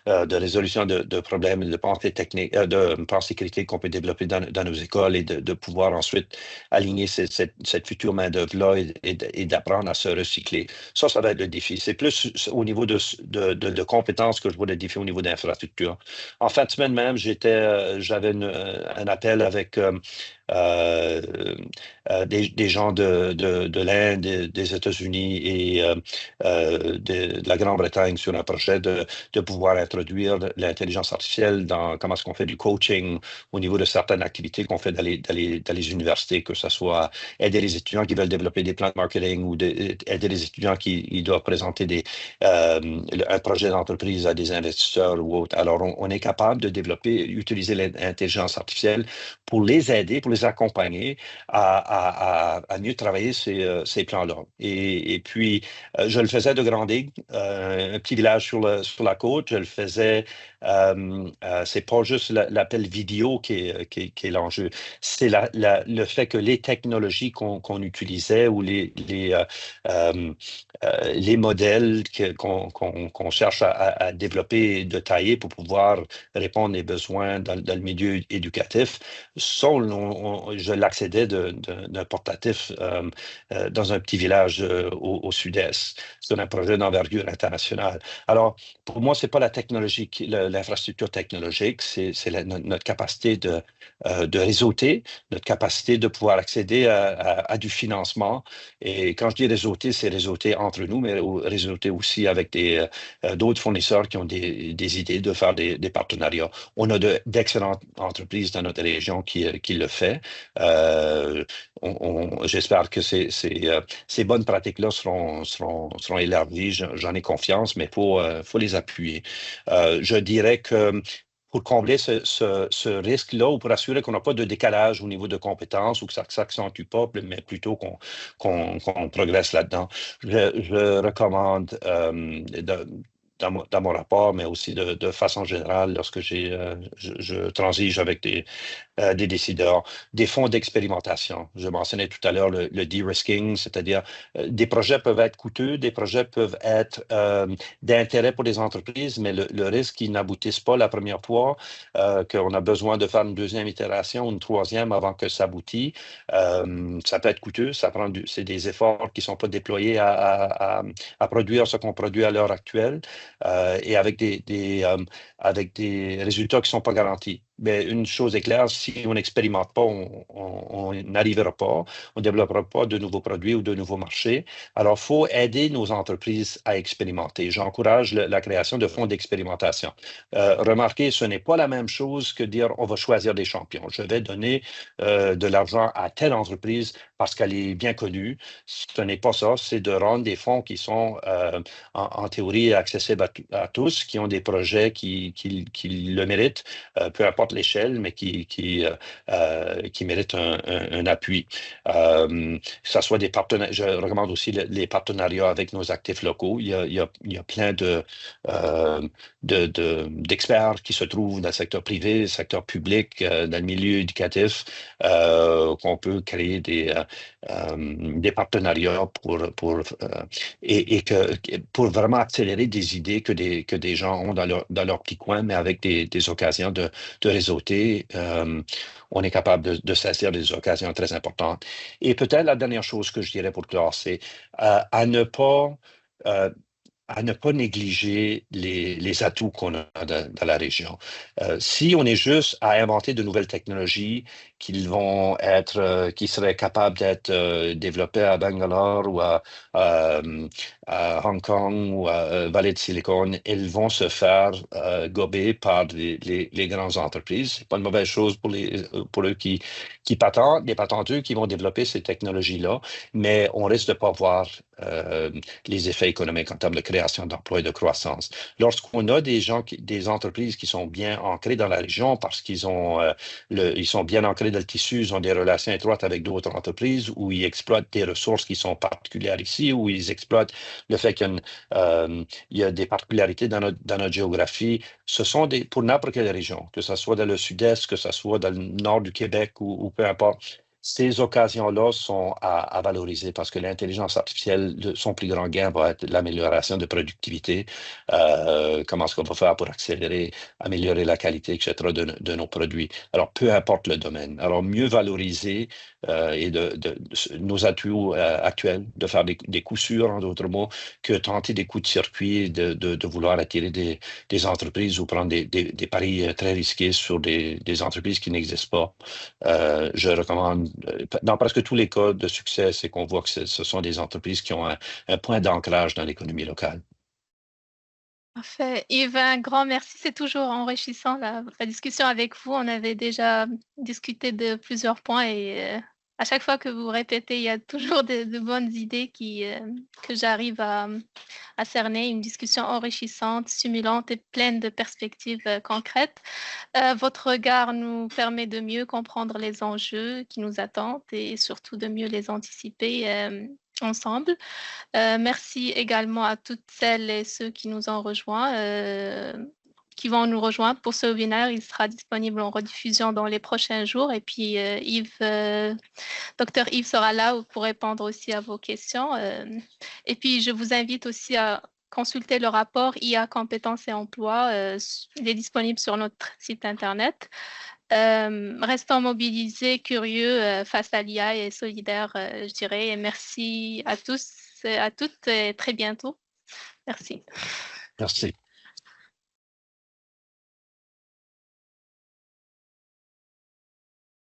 de résolution de problèmes, de pensée technique, de pensée critique qu'on peut développer dans nos écoles et de pouvoir ensuite aligner cette future main-d'œuvre-là et d'apprendre à se recycler. Ça va être le défi. C'est plus au niveau de compétences que je vois le défi au niveau d'infrastructure. En fin de semaine même, j'avais un appel avec euh, des gens de l'Inde, des États-Unis et de la Grande-Bretagne sur un projet de pouvoir introduire l'intelligence artificielle dans comment est-ce qu'on fait du coaching au niveau de certaines activités qu'on fait dans les universités, que ce soit aider les étudiants qui veulent développer des plans de marketing ou aider les étudiants qui ils doivent présenter un projet d'entreprise à des investisseurs ou autres. Alors, on est capable de développer, utiliser l'intelligence artificielle pour les aider, pour les accompagner à mieux travailler ces plans-là. Et puis, je le faisais de Grande-Ligue, un petit village sur la côte. Je le faisais C'est pas juste l'appel vidéo qui est l'enjeu, c'est le fait que les technologies qu'on utilisait ou les modèles qu'on cherche à développer et de tailler pour pouvoir répondre aux besoins dans le milieu éducatif je l'accédais d'un portatif dans un petit village au sud-est sur un projet d'envergure internationale. Alors, pour moi, c'est pas la technologie, l'infrastructure technologique, c'est notre capacité de réseauter, notre capacité de pouvoir accéder à du financement. Et quand je dis réseauter, c'est réseauter entre nous, mais réseauter aussi avec d'autres fournisseurs qui ont des idées de faire des partenariats. On a d'excellentes entreprises dans notre région qui le fait. Euh, J'espère que ces bonnes pratiques-là seront élargies. J'en ai confiance, mais faut les appuyer. Je dirais que pour combler ce risque-là ou pour assurer qu'on n'a pas de décalage au niveau de compétences ou que ça ne s'accentue pas, mais plutôt qu'on progresse là-dedans, je recommande dans mon rapport, mais aussi de façon générale, lorsque je transige avec des décideurs, des fonds d'expérimentation. Je mentionnais tout à l'heure le de-risking, c'est-à-dire des projets peuvent être coûteux, des projets peuvent être d'intérêt pour les entreprises, mais le risque qu'ils n'aboutissent pas la première fois, qu'on a besoin de faire une deuxième itération, une troisième avant que ça aboutit, ça peut être coûteux, c'est des efforts qui ne sont pas déployés à produire ce qu'on produit à l'heure actuelle et avec des résultats qui ne sont pas garantis. Mais une chose est claire, si on n'expérimente pas, on n'arrivera pas, on ne développera pas de nouveaux produits ou de nouveaux marchés. Alors, il faut aider nos entreprises à expérimenter. J'encourage la création de fonds d'expérimentation. Remarquez, ce n'est pas la même chose que dire on va choisir des champions. Je vais donner de l'argent à telle entreprise parce qu'elle est bien connue. Ce n'est pas ça, c'est de rendre des fonds qui sont en théorie accessibles à tous, qui ont des projets qui le méritent, peu importe l'échelle, mais qui méritent un appui. Que ce soit des partenaires, je recommande aussi les partenariats avec nos actifs locaux. Il y a plein d'experts qui se trouvent dans le secteur privé, le secteur public, dans le milieu éducatif, qu'on peut créer des partenariats pour vraiment accélérer des idées que des gens ont dans leur petit coin, mais avec des occasions de réseauter. On est capable de saisir des occasions très importantes. Et peut-être la dernière chose que je dirais pour clore, c'est euh, à ne pas négliger les atouts qu'on a dans la région. Si on est juste à inventer de nouvelles technologies qui seraient capables d'être développées à Bangalore ou à Hong Kong ou à Vallée de Silicon, elles vont se faire gober par les grandes entreprises. C'est pas une mauvaise chose pour eux qui patentent, des patenteux qui vont développer ces technologies-là, mais on risque de pas voir les effets économiques en termes de création d'emplois et de croissance. Lorsqu'on a des entreprises qui sont bien ancrées dans la région parce qu'ils ils sont bien ancrés dans le tissu, ils ont des relations étroites avec d'autres entreprises où ils exploitent des ressources qui sont particulières ici, où ils exploitent le fait il y a des particularités dans notre géographie. Ce sont pour n'importe quelle région, que ce soit dans le sud-est, que ce soit dans le nord du Québec ou peu importe. Ces occasions-là sont à valoriser parce que l'intelligence artificielle, son plus grand gain va être l'amélioration de productivité. Comment est-ce qu'on va faire pour accélérer, améliorer la qualité, etc. de nos produits. Alors, peu importe le domaine. Alors, mieux valoriser et nos atouts actuels, de faire des coups sûrs, en d'autres mots, que tenter des coups de circuit, de vouloir attirer des entreprises ou prendre des paris très risqués sur des entreprises qui n'existent pas. Je recommande, dans presque tous les cas de succès, c'est qu'on voit que ce sont des entreprises qui ont un point d'ancrage dans l'économie locale. Parfait. Yves, un grand merci. C'est toujours enrichissant la discussion avec vous. On avait déjà discuté de plusieurs points et à chaque fois que vous répétez, il y a toujours de bonnes idées que j'arrive à cerner. Une discussion enrichissante, stimulante et pleine de perspectives concrètes. Votre regard nous permet de mieux comprendre les enjeux qui nous attendent et surtout de mieux les anticiper ensemble. Merci également à toutes celles et ceux qui nous ont rejoints, qui vont nous rejoindre pour ce webinaire. Il sera disponible en rediffusion dans les prochains jours. Et puis, Dr Yves sera là pour répondre aussi à vos questions. Et puis, je vous invite aussi à consulter le rapport IA compétences et emploi. Il est disponible sur notre site Internet. Restons mobilisés, curieux face à l'IA et solidaires, je dirais. Et merci à tous et à toutes et très bientôt. Merci. Merci.